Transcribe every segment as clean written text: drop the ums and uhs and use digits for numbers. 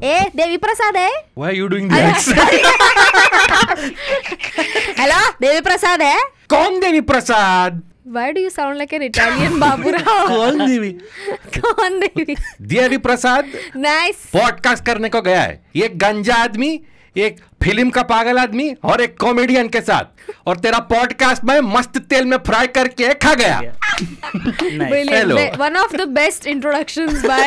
ए देवी प्रसाद है. Why are you doing the accent? Hello, Devi Prasad है. कौन Devi Prasad? Why do you sound like an Italian Baburao? कौन देवी? कौन देवी? देवी प्रसाद Nice. पॉडकास्ट करने को गया है. ये गंजा आदमी, एक फिल्म का पागल आदमी और एक कॉमेडियन के साथ, और तेरा पॉडकास्ट में मस्त तेल में फ्राई करके खा गया. Brilliant. Hello. One of the best introductions by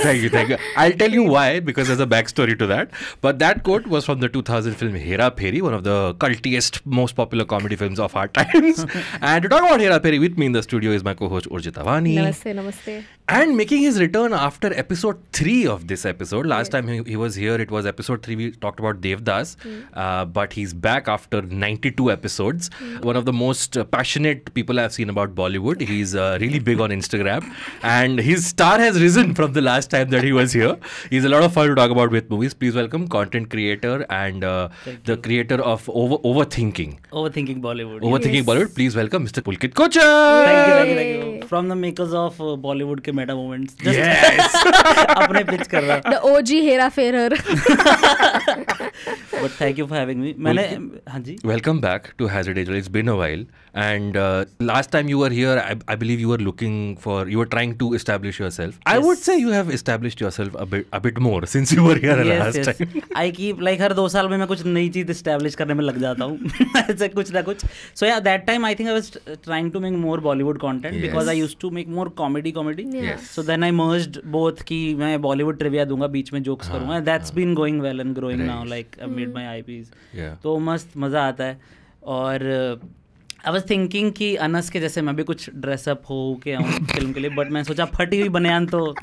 Thank you. I'll tell you why, because there's a backstory to that. But that quote was from the 2000 film Hera Pheri, one of the cultiest, most popular comedy films of our times. And to talk about Hera Pheri with me in the studio is my co-host Urjit Avani. Namaste. And making his return after episode 3 of this episode. Last time he was here, it was episode 3. We talked about Devdas. But he's back after 92 episodes. One of the most passionate people I've seen about Bollywood. He's really big on Instagram. And his star has risen from the last time that he was here. He's a lot of fun to talk about with movies. Please welcome content creator and the creator of Overthinking. Overthinking Bollywood. Overthinking Bollywood. Please welcome Mr. Pulkit Kochhar. Thank you. From the makers of Bollywood के meta moments. Yes. अपने pitch कर रहा. The OG Hera Fairer. But thank you for having me. मैंने हाँ जी. Welcome back to Hazard Angel. It's been a while. And last time you were here, I believe you were trying to establish yourself. Yes. I would say you have established yourself a bit more since you were here last time. I keep हर 2 साल में मैं कुछ नई चीज establish करने में लग जाता हूँ. ऐसे कुछ ना कुछ. So yeah, that time I think I was trying to make more Bollywood content because I used to make more comedy. Yes. So then I merged both कि मैं Bollywood trivia दूंगा, बीच में jokes करूँगा. That's been going well and growing now. Like I've made my IPs. Yeah. तो मस्त मजा आता है. और I was thinking कि अनस के जैसे मैं भी कुछ ड्रेसअप हो के आऊँ फिल्म के लिए, बट मैं सोचा फटी हुई बनियान तो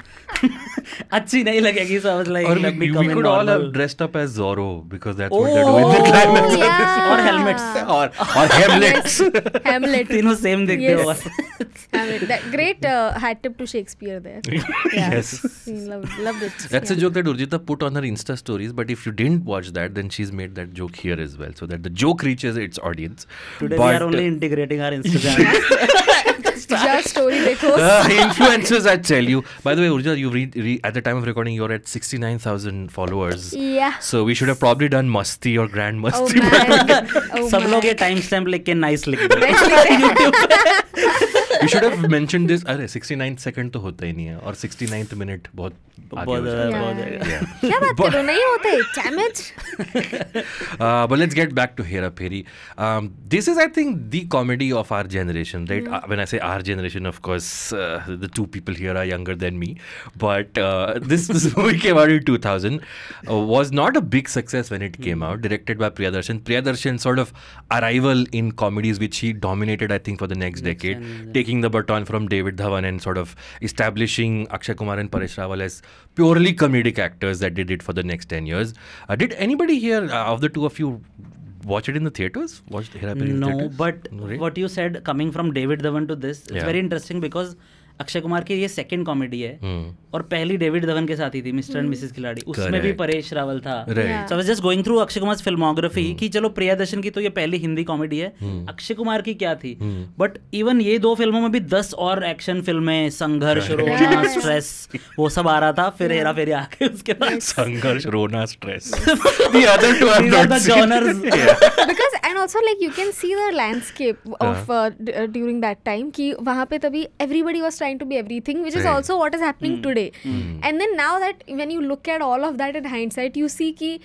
अच्छी नहीं लगेगी. So I was like, let me come in normal. We could all have dressed up as Zorro because that's what they do in the climax. Yeah. और helmets. और Hamlets. Hamlet. तीनों same दिखते हो. Hamlet. That great hat tip to Shakespeare there. Yeah. Yes. Loved it. That's a joke that Urjita put on her Insta stories, but if you didn't watch that, then she's made that joke here as well, so that the joke reaches its audience. Today we are only integrating our Instagram. Just story देखो. Influencers, I tell you. By the way, Urja, you at the time of recording, you're at 69,000 followers. Yeah. So we should have probably done Masti or Grand Oh Masti. man. सब लोग ये time stamp लिख के nice लिख दो. You should have mentioned this. अरे 69th second तो होता ही नहीं है, और 69th minute बहुत आगे हो जाता है. क्या बात कर रहे हो, नहीं होता है. Damn it. But let's get back to Hera Pheri. This is, I think, the comedy of our generation, right? When I say our generation, of course, the two people here are younger than me. But this movie came out in 2000. Was not a big success when it came out. Directed by Priyadarshan. Priyadarshan's sort of arrival in comedies, which he dominated, I think, for the next decade. Taking the baton from David Dhawan and sort of establishing Akshay Kumar and Paresh Rawal as purely comedic actors that they did for the next 10 years. Did anybody here, of the two of you, watch it in the theatres? Watched Hera Pheri in the theatres? But what you said, coming from David Dhawan to this, it's very interesting because Akshay Kumar की ये second comedy है और पहली David Dhawan के साथ ही थी mister and Mrs खिलाड़ी, उसमें भी परेश रावल था. So I was just going through Akshay Kumar filmography कि चलो प्रियदर्शन की तो ये पहली हिंदी कॉमेडी है, अक्षय कुमार की क्या थी. बट इवन ये 2 फिल्मों में भी 10 और एक्शन फिल्में, संघर्ष, रोना, स्ट्रेस, वो सब आ रहा था. फिर हेरा फेरी आ गई उसके बाद. संघर्ष, रोना, stress. The other two are not the genres. Because and also like you can see the landscape of during that time कि वहाँ पे तभी everybody was trying to be everything, which is also what is happening today. And then now that when you look at all of that in hindsight, you see ki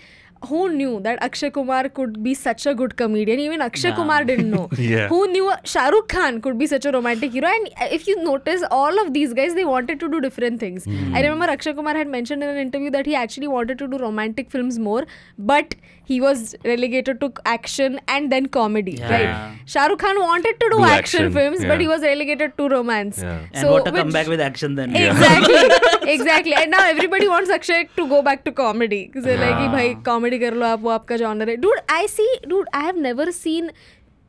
who knew that Akshay Kumar could be such a good comedian? Even Akshay Kumar didn't know. Who knew Shah Rukh Khan could be such a romantic hero? And if you notice, all of these guys, they wanted to do different things. I remember Akshay Kumar had mentioned in an interview that he actually wanted to do romantic films more, but he was relegated to action and then comedy. Right? Shah Rukh Khan wanted to do action films, but he was relegated to romance. And so what a comeback with action then. Exactly. And now everybody wants Akshay to go back to comedy. Because they're like, bhai, comedy कर लो आप, वो आपका genre है. Dude, I have never seen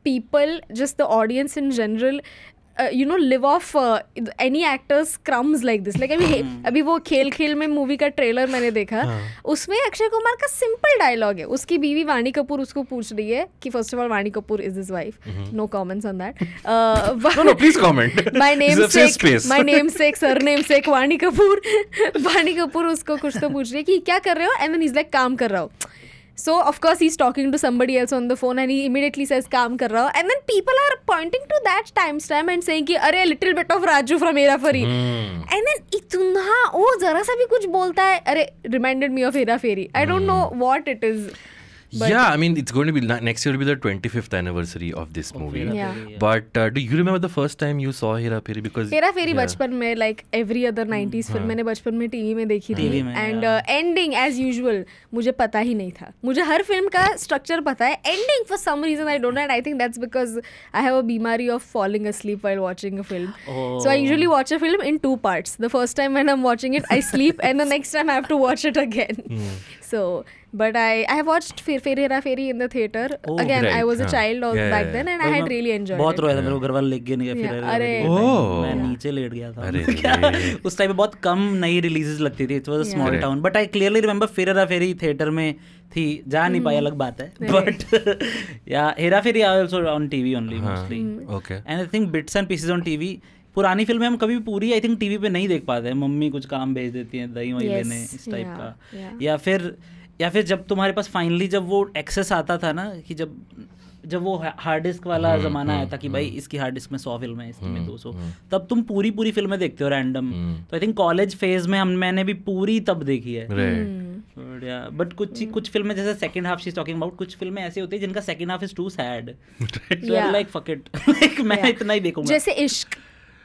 people, just the audience in general, live off any actor's crumbs like this. Like अभी वो खेल में movie का ट्रेलर मैंने देखा, उसमें अक्षय कुमार का सिंपल डायलॉग है, उसकी बीवी वाणी कपूर उसको पूछ रही है कि first of all Vani Kapoor is his wife, no comments on that, no please comment, my name sake surname sake Vani Kapoor उसको कुछ तो पूछ रही है कि क्या कर रहे हो, and then he's like काम कर रहा हूँ. So of course he's talking to somebody else on the phone and he immediately says काम कर रहा हूँ, and then people are pointing to that timestamp and saying कि अरे little bit of Raju from Hera Pheri, and then इतना वो जरा सा भी कुछ बोलता है, अरे reminded me of Hera Pheri. I don't know what it is. But yeah, I mean, it's going to be next year will be the 25th anniversary of this movie. Yeah. But do you remember the first time you saw Hera Pheri? Because Hera Pheri बचपन में like every other 90s film मैंने बचपन में TV में देखी थी, and ending as usual मुझे पता ही नहीं था. मुझे हर फिल्म का स्ट्रक्चर पता है, ending for some reason I don't know, and I think that's because I have a बीमारी of falling asleep while watching a film. So I usually watch a film in 2 parts. The first time when I'm watching it I sleep, and the next time I have to watch it again. So but I have watched Hera Pheri in the theater. Again, right. I was a child back then, and I had really enjoyed बहुत it. रोया था मेरे को, घर वाले लेके गए नहीं, फिर मैं नीचे लेट गया था. उस टाइम पे बहुत कम नई रिलीजेस लगती थी. It was a small town, but I clearly remember Hera Pheri theater में थी, जा नहीं पाई, अलग बात है. But yeah, Hera Pheri I also on TV only mostly. Okay. And I think bits and pieces on TV. पुरानी फिल्में हम कभी पूरी आई थिंक टीवी पे नहीं देख पाते हैं. मम्मी कुछ काम भेज देती हैं, दही वही लेने, इस टाइप का. या फिर जब तुम्हारे पास फाइनली जब वो एक्सेस आता था ना, कि जब वो हार्ड डिस्क वाला ज़माना आया था कि भाई इसकी हार्ड डिस्क में 100 फिल्में हैं, इसकी में 200, तब तुम पूरी फिल्में देखते हो रैंडम. तो आई थिंक कॉलेज फेज में मैंने भी पूरी तब देखी है. बट कुछ फिल्में जैसे second half she is talking about, कुछ फिल्में ऐसी होती है जिनका second half is too sad, so like fuck it, like मैं इतना ही देखूंगा. जैसे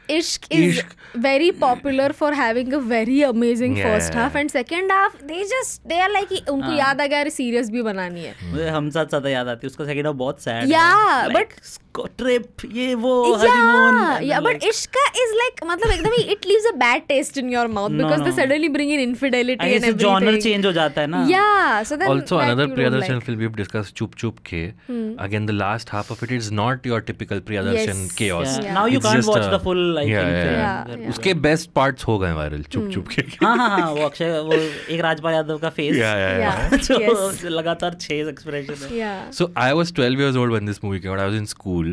Ishq is very popular for having a very amazing first half, and second half they are like उनको याद आ गया सीरियस भी बनानी है. मुझे हम साथ साथ याद आती है, उसका सेकंड हाफ बहुत सैड है. Yeah, but ट्रिप ये वो honeymoon. Yeah, but Ishq is like मतलब एकदम ही it leaves a bad taste in your mouth because they suddenly bring in infidelity and everything. Genre change हो जाता है ना. Yeah, so then also another Priyadarshan film we've discussed, Chup Chup Ke. Again, the last half of it is not your typical Priyadarshan chaos. Now you can't watch the full. उसके best parts हो गए viral, चुप चुप के. हाँ वो अक्षय, वो एक राजपाल यादव का फेस जो लगातार 6 एक्सप्रेशन है. So I was 12 years old when this movie came out. I was in school,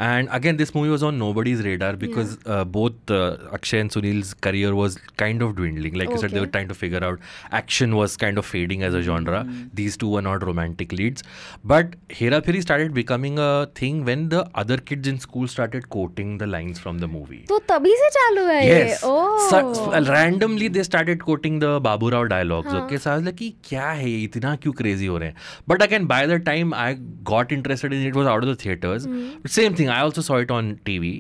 and again this movie was on nobody's radar because both Akshay and Sunil's career was kind of dwindling. Like you said, they were trying to figure out, action was kind of fading as a genre. These two were not romantic leads, but Hera Pheri started becoming a thing when the other kids in school started quoting the lines from the movie. तो तभी से चालू है ये. Oh. Randomly they started quoting the Babu Rao dialogues. Okay, so I was like, क्या है ये, इतना क्यों crazy हो रहे हैं? But again, by the time I got interested in it, it was out of the theaters. Same thing, I also saw it on TV.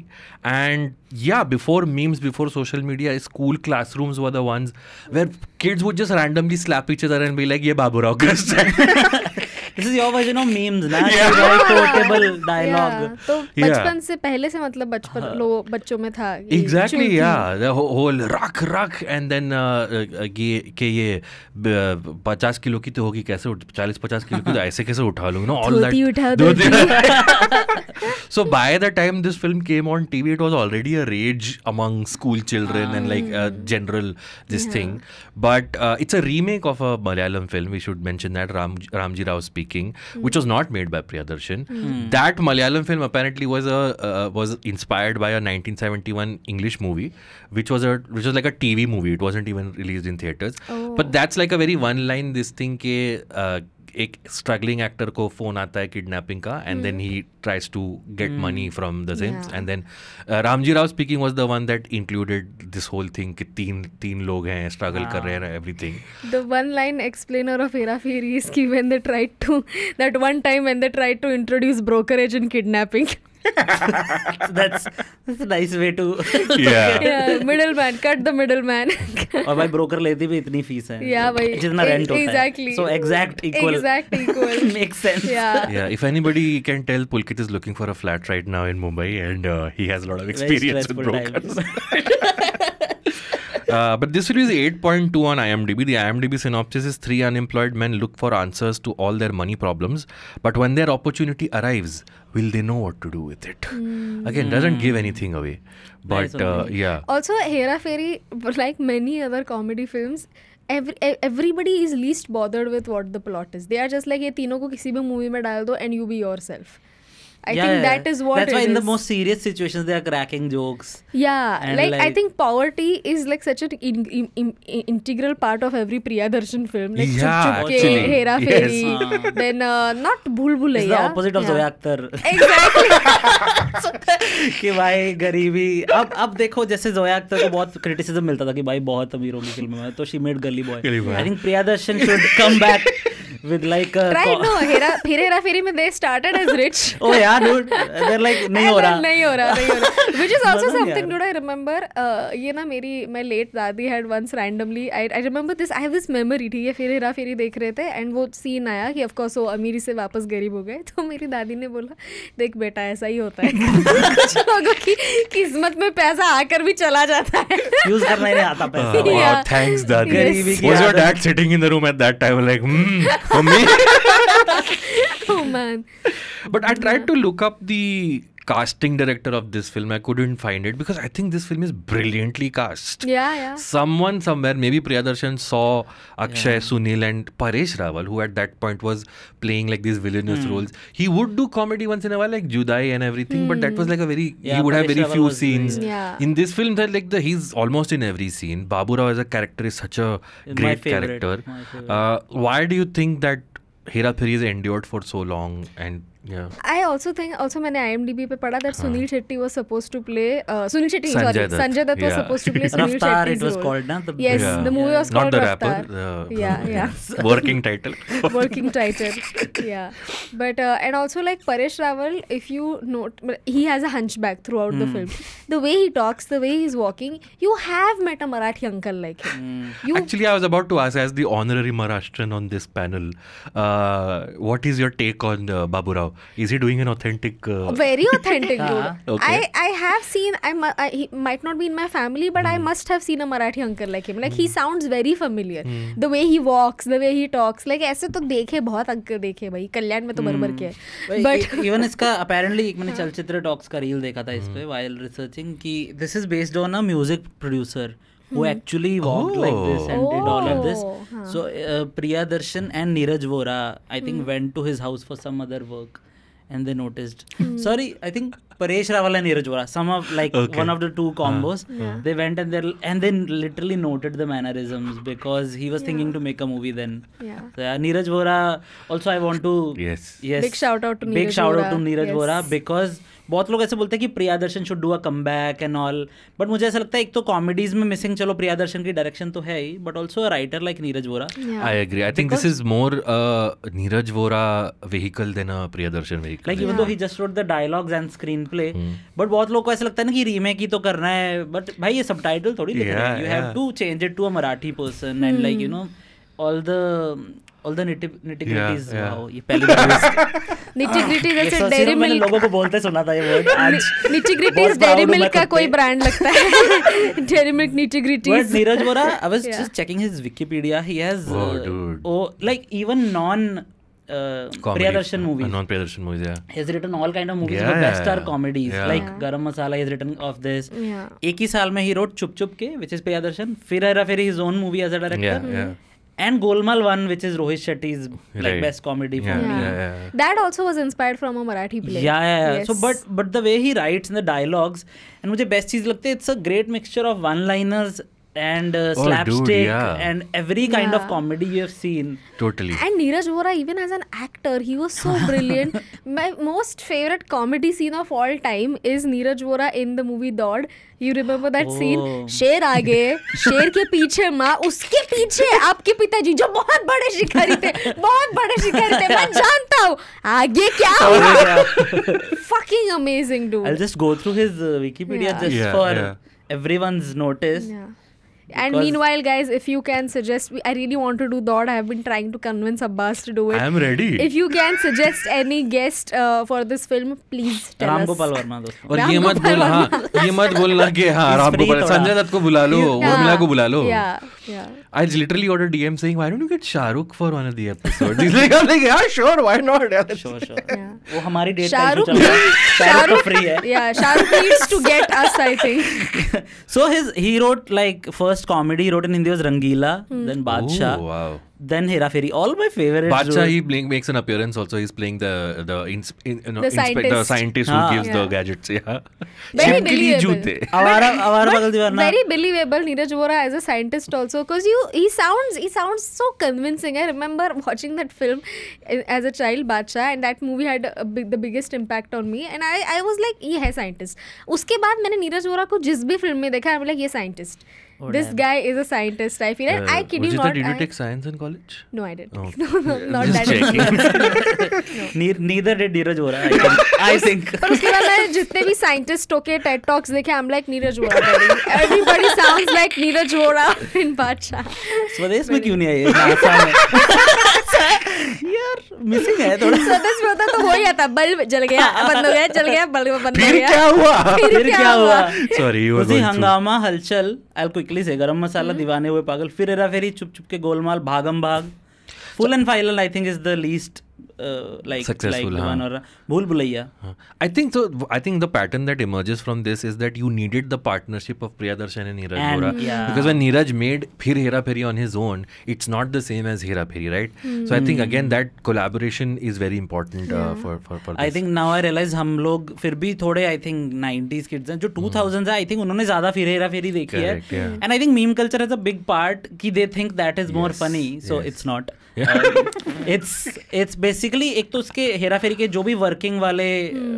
And yeah, before memes, before social media, school classrooms were the ones where kids would just randomly slap each other and be like, ये Babu Rao का This is your version of memes, ना? Very quotable dialogue. तो बचपन से पहले से मतलब बच्चों में था. Exactly, yeah. The whole रख and then ये 50 किलो की तो होगी, कैसे 40-50 किलो की तो ऐसे कैसे उठा लूँगा, no? All that. So by the time this film came on TV, it was already a rage among school children and like general this thing. But it's a remake of a Malayalam film. We should mention that, Ramji Rao Speaking, which was not made by Priyadarshan. That Malayalam film apparently was inspired by a 1971 English movie, which was like a TV movie. It wasn't even released in theaters. But that's like a very one line this thing के एक struggling actor को phone आता है kidnapping का, and then he tries to get money from the same, and then Ramji Rao speaking was the one that included this whole thing कि तीन लोग हैं, स्ट्रगल कर रहे हैं, everything. The one line explainer of Hera Pheri is कि when they tried to that one time when they tried to introduce brokerage in kidnapping. That's a nice way to middleman, cut the middleman. और भाई broker लेती भी इतनी fees है, yeah, जितना rent होता है, so exact equal makes sense. Yeah, if anybody can tell, Pulkit is looking for a flat right now in Mumbai, and he has a lot of experience with brokers. But this film is 8.2 on IMDb. The IMDb synopsis is 3 unemployed men look for answers to all their money problems, but when their opportunity arrives, will they know what to do with it? Again, doesn't give anything away. But yeah. Also, Hera Fairy, like many other comedy films, everybody is least bothered with what the plot is. They are just like, ये तीनों को किसी भी movie में डाल दो and you be yourself. I think that is what that's why it in is. the most serious situations they are cracking jokes. Yeah, like I think poverty is like such an integral part of every Priyadarshan film. Like Yeah, Chup Chup Ke, actually. Hera Yes. Fairy, then not Bhul It's Bhulaiya. the opposite of Zoya Akhtar. Exactly. कि भाई गरीबी अब देखो जैसे जोया अख्तर को बहुत criticism मिलता था कि भाई बहुत अमीर होगी फिल्म में तो शी मेड गली boy I think Priyadarshan should come back with like Right, no, Hera Fairy में they started as rich. oh yeah dude they're like नहीं हो रहा नहीं हो रहा which is also मजा नहीं something uh dude I remember ये ना my late दादी had once randomly I remember this I have this memory ठीक है फिर हेरा फेरी देख रहे थे and वो scene आया कि of course वो अमीरी से वापस गरीब हो गए तो मेरी दादी ने बोला देख बेटा ऐसा ही होता है कुछ लोगों की किस्मत में पैसा आकर भी चला जाता है यूज करना ही नहीं आता पैसा Wow, Yeah. thanks, Dadi. गरीबी की Was your आदत। dad sitting in the room at that time like, for me? oh man But I tried to look up the casting director of this film. I couldn't find it because I think this film is brilliantly cast. yeah Someone somewhere, maybe Priyadarshan saw Akshay, Sunil and Paresh Rawal, who at that point was playing like these villainous roles. He would do comedy once in a while like Judai and everything, but that was like a very, Yeah, he would have Paresh very Rawal few was scenes. very- Yeah. In this film, that like he's almost in every scene. Babu Rao as a character is such a My great favorite, character. my favorite. Why do you think that Hera Fairy has endured for so long? And yeah. I also think मैंने IMDb पे पढ़ा that Sunil Shetty was supposed to play Sunil Shetty Sanjay sorry Dutt. Sanjay Dutt was Yeah. supposed to play Sunil Raftar Shetty's it was role. called na the Yes, Yeah. the movie was Not called the Raftar. rapper. Yeah. Working title. Working title. Yeah. But and also like Paresh Rawal, if you note, he has a hunchback throughout the film. The way he talks, the way he's walking, you have met a Marathi uncle like him. You Actually, I was about to ask, as the honorary Maharashtrian on this panel, what is your take on Babu Rao? Is he doing an authentic? very authentic dude. Okay. I have seen he might not be in my family but I must have seen a Marathi uncle like him like he sounds very familiar the way he walks the way he talks like ऐसे तो देखे बहुत uncle देखे भाई कल्याण में तो बरबर के है but इवन इसका अपेरेंटली मैंने चलचित्र टॉक्स का रील देखा था इस पे while researching कि this is based on a music producer who actually walked like this and did all of this. So Priyadarshan and Neeraj Vora I think went to his house for some other work and they noticed sorry I think Paresh Rawal and Neeraj Vora some of like one of the two combos they went and they literally noted the mannerisms because he was thinking to make a movie then. So, Neeraj Vora also I want to Yes. big shout out to big Neeraj shout Vora. out to Neeraj Yes. Vora because बहुत लोग ऐसे बोलते हैं कि Priyadarshan should do a comeback and all but मुझे ऐसा लगता है एक तो कॉमेडीज में मिसिंग चलो प्रियादर्शन की डायरेक्शन तो है ही but also a writer like Neeraj Vora I agree. I think this is more Neeraj Vora vehicle than a Priyadarshan vehicle. Like even though he just wrote the dialogues and screen play but बहुत लोग को ऐसा लगता है ना कि remake ही तो करना है बट भाई ये सबटाइटल थोड़ी लिख रहे हैं you have to change it to a Marathi person and like you know all the nitty-gritties wow ये पहली बार nitty-gritty ये जैसे सिर्फ डेयरी मैंने मिल्क लोगों को बोलते सुना था ये वर्ड आज nitty-gritty बहुत डेयरी proud हूँ मिल्क मैं का खुद कोई पे। ब्रांड लगता है dairy milk nitty-gritty But Neeraj Vora, I was Yeah. just checking his Wikipedia. He has dude. like even Priyadarshan movies. Non-Priyadarshan movies, yeah. He has written all kind of movies. Yeah, but best are yeah. comedies. Yeah. Like Garam Masala. He has written of this. Yeah. एक ही साल में he wrote Chup Chup Ke, which is Priyadarshan. फिर हेरा फेरी his own movie as a director. Yeah. And Golmaal 1, which is Rohit Shetty's like Right. best comedy for Yeah. me. That also was inspired from a Marathi play. Yeah. Yes. So but the way he writes in the dialogues and मुझे best चीज लगती है it's a great mixture of one-liners and slapstick dude, yeah. and every kind of Yeah. comedy you have seen. Totally. And Neeraj Vora, even as an actor, he was so brilliant. My most favorite comedy scene of all time is Neeraj Vora in the movie Dod. You remember that scene? शेर आगे, शेर के पीछे माँ, उसके पीछे आपके पिताजी जो बहुत बड़े शिकारी थे, मैं जानता हूँ. आगे क्या हुआ? Fucking amazing, dude. I'll just go through his Wikipedia Yeah. just Yeah, for yeah. everyone's notice. Yeah. And meanwhile, guys, if you can suggest, I really want to do Dod. I have been trying to convince Abbas to do it. I am ready. If you can suggest any guest for this film, please tell Ram us. Gopal Verma दोस्तों. और ये मत बोल, हाँ ये मत बोलना कि हाँ राम गोपाल, संजय दत्त को बुला लो, उर्मिला को बुला लो. Yeah. I literally got a DM saying, why don't you get Shahrukh for one of the episodes? He's like, I'm like, yeah, sure, why not? Sure. वो हमारी डेट Shahrukh free है. Yeah, Shahrukh needs to get us, I think. So he wrote like first comedy he wrote in Hindi was Rangila, then Badshah. Oh, wow. Then Hera Pheri, all my favorites. Badshah, he makes an appearance also. He's playing the scientist who gives the gadgets. Yeah. Very believable. Very believable. Neeraj Vora as a scientist also, because he sounds so convincing. I remember watching that film as a child, Badshah, and that movie had the biggest impact on me. And I was like, ये है scientist. उसके बाद मैंने नीरज वोरा को जिस भी film में देखा, I'm like, ये scientist. This guy is a scientist, I feel. And I kid you not. Did you take science in college? No, I didn't. Oh. No, not Just that. Neither did Neeraj Vora, I think. पर उसके बाद मैंने जितने भी साइंटिस्टों के TED Talks देखे, I'm like Neeraj Vora. Everybody sounds like Neeraj Vora in Badshah. स्वदेश में क्यों नहीं आई नासा में? यार मिसिंग है थोड़ा. स्वदेश में होता तो हो ही आता. बल्ब जल गया, बंद हो गया, जल गया, बल्ब बंद हो गया. फिर क्या हुआ? Sorry, you were उसी हंगामा, हलचल, I'll quickly say, गरम मसाला, दीवाने हुए पागल, फिर हेरा फेरी, चुप चुप के गोलमाल, भागम भाग, full and final I think is the least successful, like one, or भूल Bhulaiyaa. I think the pattern that emerges from this is that you needed the partnership of Priyadarshan and Neeraj Vora, because when Neeraj made Phir Hera Pheri on his own, it's not the same as Hera Pheri, right? So I think again that collaboration is very important for this. I think now I realize हम लोग फिर भी थोड़े I think 90s kids हैं, जो 2000s है, I think उन्होंने ज़्यादा फिर हेरा फेरी देखी है. And I think meme culture has a big part कि they think that is more funny, so it's not. It's basically एक तो उसके हेरा फेरी के जो भी वर्किंग वाले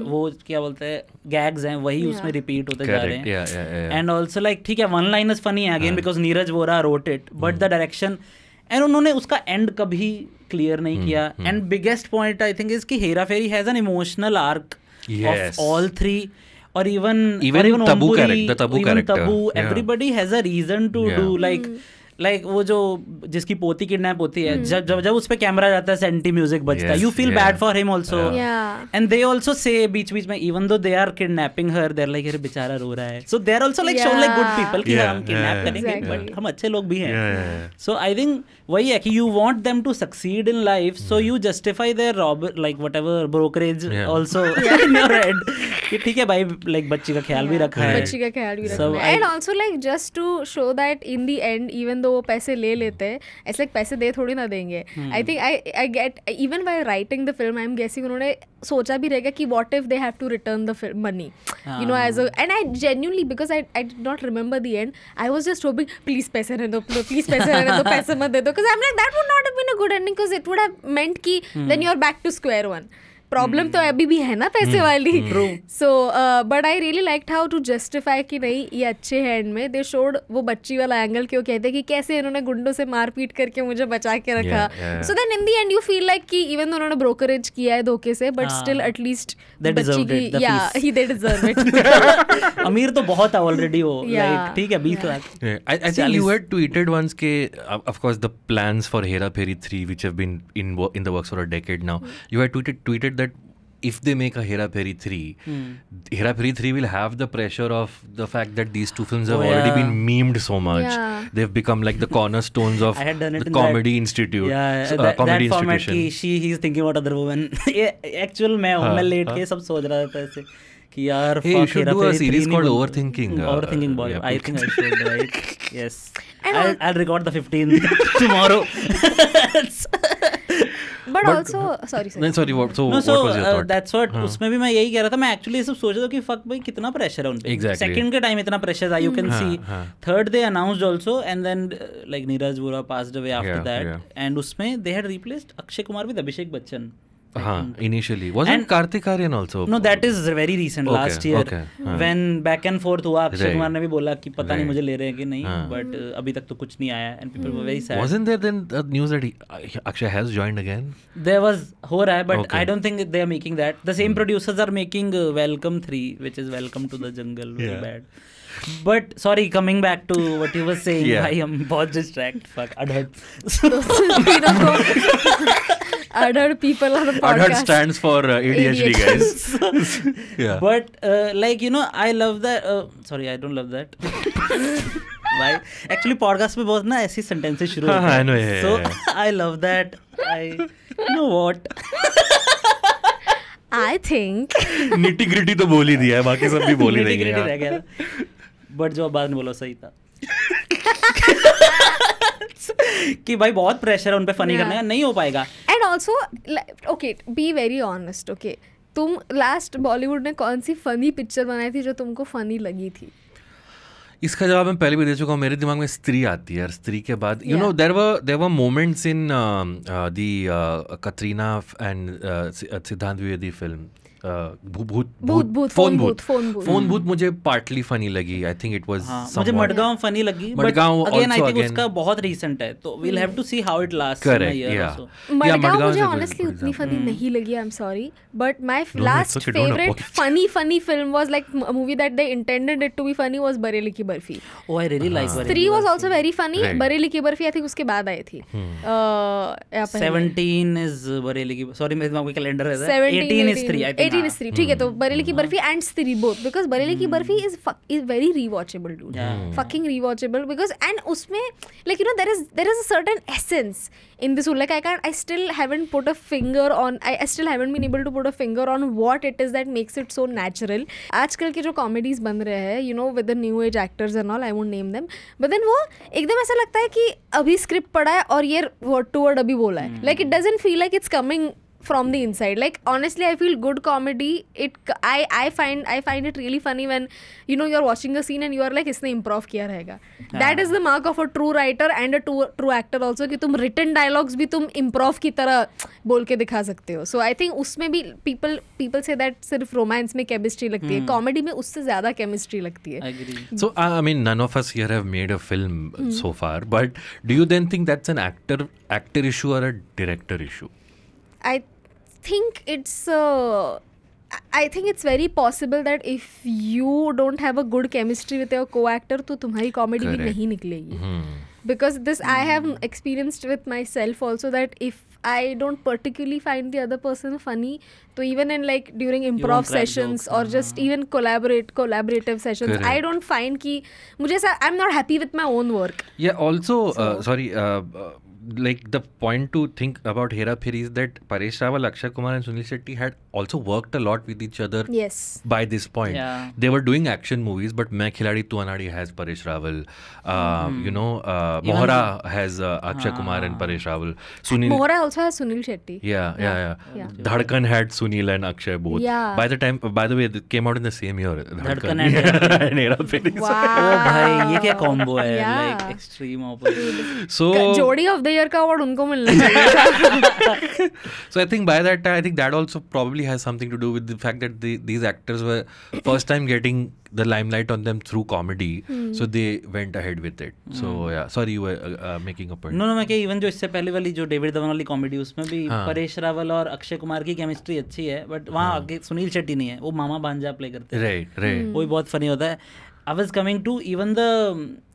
वो क्या बोलते हैं गैग्स हैं वही उसमें रिपीट होते जा रहे हैं. एंड ऑल्सो लाइक ठीक है, one line is funny again because Neeraj Vora wrote it, but the direction and उन्होंने उसका एंड कभी क्लियर नहीं किया. And biggest point I think is कि Hera Pheri has an emotional arc of all three. और even Tabu character, everybody has a reason to do like वो जो जिसकी पोती किडनैप होती है, जब उस पे कैमरा जाता है, सेंटी म्यूजिक बजता है, you feel bad for him also. And they also say बीच बीच में even though they are kidnapping her, they are like अरे बेचारा रो रहा है, so they are also like show like good people कि हम किडनैप करेंगे बट हम अच्छे लोग भी हैं. सो आई थिंक वही है कि you want them to succeed in life, so you justify their robber like whatever brokerage also in your head कि ठीक है भाई, लाइक बच्ची का ख्याल भी रखा है, and also like just to show that in the end even वो पैसे ले लेते हैं, ऐसे पैसे दे थोड़ी ना देंगे. I think I get even by writing the film I am guessing उन्होंने सोचा भी रहेगा कि what if they have to return the money, you know, as a, and I genuinely because I did not remember the end, I was just hoping please पैसे रहने दो, please पैसे रहने दो, पैसे मत दे दो, because I am like that would not have been a good ending, because it would have meant that then you are back to square one. Problem तो अभी भी है ना पैसे वाली. So but I really liked how to justify कि नहीं ये अच्छे हैं एंड में. दे शोड वो बच्ची वाला एंगल क्यों कहते हैं कि कैसे इन्होंने गुंडों से मारपीट करके मुझे बचा के रखा. So then in the end you feel like कि इवन उन्होंने ब्रोकरेज किया है धोखे से, बट स्टिल एटलीस्ट बच्ची की या ही दे डिजर्व इट. अमीर तो बहुत है ऑलरेडी वो, लाइक ठीक है 20 lakh. I think you had tweeted once के of course the plans for Hera Pheri 3 which have been in the works for a decade now, you had tweeted that if they make a Hera Pheri 3, Hera Pheri 3 will have the pressure of the fact that these two films have already been memed so much. They've become like the cornerstones of the Comedy Institute. Comedy institution. He's thinking about other women. Actual मैं हूँ, मैं late के सब सोच रहा था ऐसे कि यार hey, you should do a series called Overthinking. Overthinking boy. I think I should, right? Yes. I'll record the 15th tomorrow. But also sorry what was your thought? That's what उसमें भी मैं यही कह रहा था. मैं एक्चुअली सब सोच रहा था कि फक भाई कितना प्रेशर है उन पे. सेकंड के टाइम इतना प्रेशर था, you can see. Third they announced also and then like Neeraj Vora passed away after that, and उसमें they had replaced Akshay Kumar with Abhishek Bachchan. Initially wasn't Kartik Aaryan also? No, that is very recent, last year. When back and forth हुआ, अक्षय कुमार ने भी बोला कि पता नहीं मुझे ले रहे हैं कि नहीं, but अभी तक तो कुछ नहीं आया, and people were very sad. Wasn't there then news that Akshay has joined again? There was हो रहा है, but I don't think they are making that. The same producers are making Welcome 3, which is Welcome to the Jungle. Very bad. But sorry, coming back to what you were saying, I am बहुत distracted. Fuck, adhad. Adhad people on the podcast. Adhad stands for ADHD, guys. Yeah. But like, you know, I love that. Sorry, I don't love that. Why? Actually, podcast में बहुत ना ऐसी sentences शुरू होती हैं. I know. Yeah, so I love that. You know what? I think nitty gritty तो बोल ही दिया है, बाकी सब भी बोल ही देंगे. Nitty gritty रह गया. But जो बाद में बोला सही था. कि भाई बहुत प्रेशर है उन पे फनी करने का, नहीं हो पाएगा. And also, okay, be very honest, okay. तुम लास्ट बॉलीवुड ने कौन सी फनी पिक्चर बनाई थी जो तुमको फनी लगी थी? इसका जवाब मैं पहले भी दे चुका हूँ. मेरे दिमाग में स्त्री आती है. स्त्री के बाद you know there were moments in the Katrina and Siddhant Dwivedi film phone booth मुझे पार्टली फनी लगी. आई थिंक इट वाज मुझे मडगांव फनी लगी, बट अगेन आई थिंक उसका बहुत रीसेंट है, तो we will have to see how it lasts in a year also. Madgaon मुझे honestly उतनी फनी नहीं लगी. I am sorry, but my last favourite funny film was like a movie that they intended it to be funny was Bareilly Ki Barfi. Oh, I really like Bareilly. 3 was also very funny. Bareilly Ki Barfi I think उसके बाद आई थी. 17 is Bareilly की. Sorry, मेरे दिमाग में calendar है. 18 is 3. I think 18 is 3. ठीक है, तो बरेली की बर्फी एंड स्त्री both, because Bareilly Ki barfi is very rewatchable, dude. Fucking rewatchable, because and उसमें like you know there is a certain essence in this. Like I still haven't put a finger on. I still haven't been able to put a finger on what it is that makes it so natural. आजकल के जो comedies बन रहे हैं, you know, with the new age actors and all, I won't name them, but then वो एकदम ऐसा लगता है कि अभी स्क्रिप्ट पढ़ा है और ये word to word अभी बोला है. Like it doesn't feel like it's coming from the inside. Like honestly, I feel good comedy, I find it really funny when you know you're watching a scene and you are like इसने improv किया रहेगा. That is the mark of a true writer and a true actor also, कि तुम written dialogues भी तुम improv की तरह बोल के दिखा सकते हो. So I think उसमें भी people say that सिर्फ romance में chemistry लगती है, comedy में उससे ज़्यादा chemistry लगती है. So I mean, none of us here have made a film so far, but do you then think that's an actor issue or a director issue? I think it's very possible that if you don't have a good chemistry with your co-actor, तो तुम्हारी comedy भी नहीं निकलेगी. Because this I have experienced with myself also, that if I don't particularly find the other person funny, so even in like during improv sessions or just even collaborative sessions, I don't find कि मुझे ऐसा, I'm not happy with my own work. Yeah, also sorry, like the point to think about Hera Pheri is that Paresh Rawal, Akshay Kumar and Sunil Shetty had also worked a lot with each other. Yes. By this point, they were doing action movies, but Main Khiladi Tu Anadi has Paresh Rawal. You know, Mohra has Akshay Kumar and Paresh Rawal. Mohra also has Sunil Shetty. Yeah. Dhadkan had Sunil and Akshay both. Yeah. By the way, they came out in the same year. Dhadkan and Hera Pheri. Wow. Oh भाई, ये क्या combo है? Like extreme opposite. So जोड़ी of the year का award उनको मिलना चाहिए. So I think by that time, I think that also probably has something to do with the fact that these actors were first time getting the limelight on them through comedy, so they went ahead with it. So yeah, sorry, you were making a point. No, मैं क्या, even जो इससे पहले वाली जो David Dhawan वाली comedy, उसमें भी परेश रावल और अक्षय कुमार की केमिस्ट्री अच्छी है, बट वहाँ आगे सुनील शेट्टी नहीं है, वो मामा भांजा प्ले करते हैं. Right. वो भी बहुत फनी होता है. I was coming to even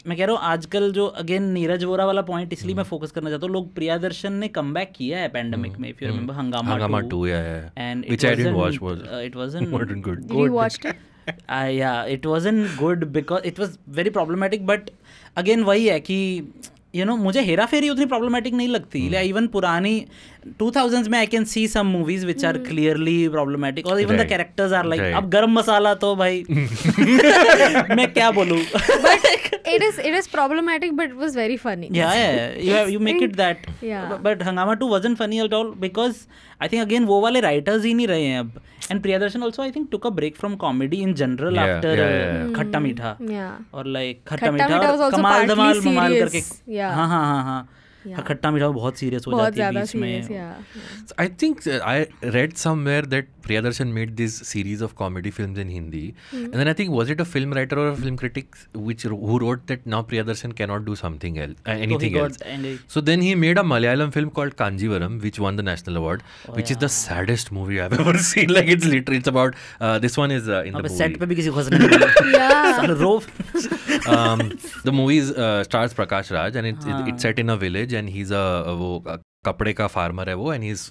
मैं कह रहा हूँ आजकल जो अगेन नीरज वोरा वाला पॉइंट इसलिए मैं फोकस करना चाहता हूँ. लोग प्रियादर्शन ने कमबैक किया है पैंडेमिक में, if you remember, हंगामा 2, and which I didn't watch. It wasn't good. Did you watch it? Yeah, it wasn't good because it was very problematic. But again वही है कि you know, मुझे हेरा फेरी उतनी प्रॉब्लमेटिक नहीं लगती. इवन पुरानी 2000s में I can see some movies which are clearly problematic, और even the characters are like, अब गरम मसाला तो भाई मैं क्या बोलूं. But it is problematic, but it was very funny. Yeah, you make it that. But हंगामा 2 wasn't funny at all because I think again वो वाले राइटर्स ही नहीं रहे हैं अब. And Priyadarshan also I think took a break from comedy in general after खट्टा मीठा. Yeah. और like खट्टा मीठा और कमाल धमाल ममाल करके. Yeah. हाँ. खट्टा मीठा बहुत सीरियस हो जाती है बीच में. I think I read somewhere that Priyadarshan made this series of comedy films in Hindi, and then I think was it a film writer or a film critic who wrote that now Priyadarshan cannot do something else, anything else. So then he made a Malayalam film called Kanjivaram, which won the National Award, which is the saddest movie I've ever seen. Like it's literally, it's about this one is in the movie. Set पे भी किसी को हंसने नहीं. Yeah. Rove. The movie stars Prakash Raj, and it's set in a village, and he's a कपड़े का farmer है वो, and his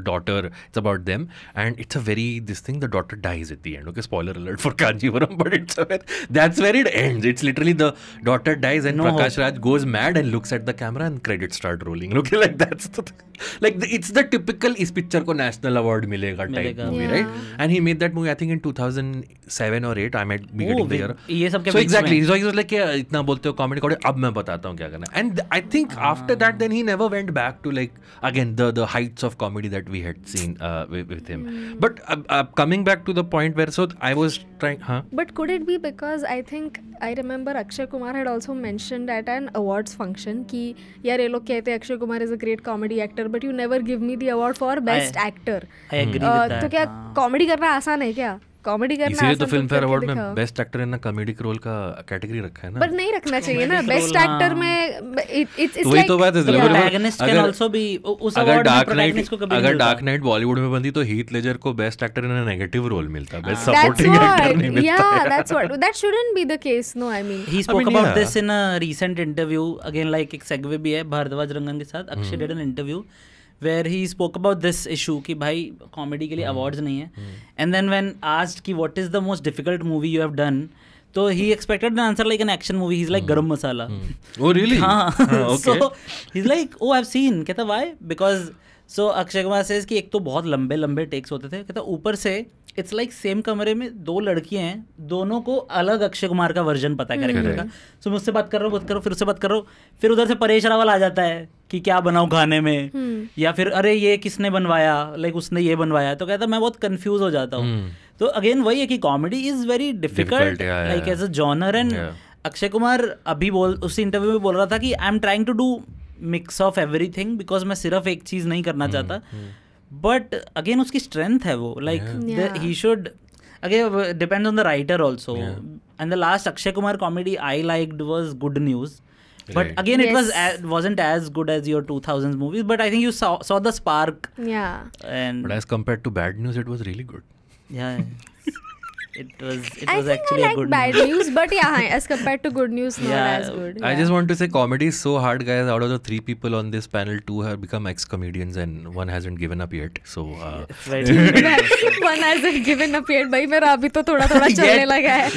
daughter, it's about them, and it's a very this thing, the daughter dies at the end. Okay, spoiler alert for Kanjivaram, but that's where it ends. It's literally the daughter dies and Prakash Raj goes mad and looks at the camera and credits start rolling. Okay, like that's it's the typical इस picture को national award मिलेगा type movie, right? And he made that movie I think in 2007 or 8. I might be getting the year. ये सब के so exactly, so he was like इतना बोलते हो comedy अब मैं बताता हूँ क्या करना. And I think after that then he never went back to like again the heights of comedy that we had seen with him. But coming back to the point where so I was trying but could it be because I remember Akshay Kumar had also mentioned at an awards function कि यार ये लोग कहते हैं Akshay Kumar is a great comedy actor but you never give me the award for best actor. I agree with that. तो क्या comedy करना आसान है क्या? कॉमेडी करना इसीलिए तो फिल्म फेयर अवार्ड में best actor in comedic role का कैटेगरी रखा है ना. पर नहीं रखना चाहिए ना बेस्ट एक्टर में. इट्स वही तो बात है. प्रोटैगनिस्ट कैन आल्सो बी उस अवार्ड में प्रोटैगनिस्ट को कभी नहीं. अगर डार्क नाइट बॉलीवुड में बनती तो हीथ लेजर को best actor in negative role मिलता, बेस्ट सपोर्टिंग एक्टर नहीं मिलता. या that's what that shouldn't be the case. No I mean he spoke about this in a recent interview. Again like एक segue भी है भारद्वाज रंगन के साथ. Akshay did an interview where he spoke about this issue कि भाई कॉमेडी के लिए awards नहीं है. And then when asked कि what is the most difficult movie you have done, तो he expected an answer like an action movie. He's like Garam Masala. Oh really? हाँ. Okay. So he's like oh I've seen. कहता why? Because so Akshay Kumar says कि एक तो बहुत लंबे लंबे takes होते थे. कहता ऊपर से इट्स लाइक सेम कमरे में दो लड़कियां हैं, दोनों को अलग अक्षय कुमार का वर्जन पता है कैरेक्टर का. सो मुझसे बात कर रहा हूँ फिर उससे बात कर रहा हूँ, फिर उधर से परेश रावल आ जाता है कि क्या बनाऊं खाने में, या फिर अरे ये किसने बनवाया, लाइक उसने ये बनवाया. तो कहता मैं बहुत कंफ्यूज हो जाता हूँ. तो अगेन वही है कि comedy is very difficult like as a genre. And Akshay Kumar अभी उस इंटरव्यू में बोल रहा था कि I am trying to do mix of everything because मैं सिर्फ एक चीज नहीं करना चाहता. बट अगेन उसकी स्ट्रेंथ है वो, like he should again depends on the writer also. And the last Akshay Kumar comedy I liked was good news. But again, it wasn't as good as your 2000s movies. But I think you saw the spark. Yeah. But as compared to Bad News, it was really good. Yeah. It was I actually a good bad news, but yeah, as compared to good news, not as good. I just want to say comedy is so hard, guys. Out of the 3 people on this panel, 2 have become ex-comedians and 1 hasn't given up yet. So one hasn't given up yet. भाई मेरा अभी तो थोड़ा चलने लगा है.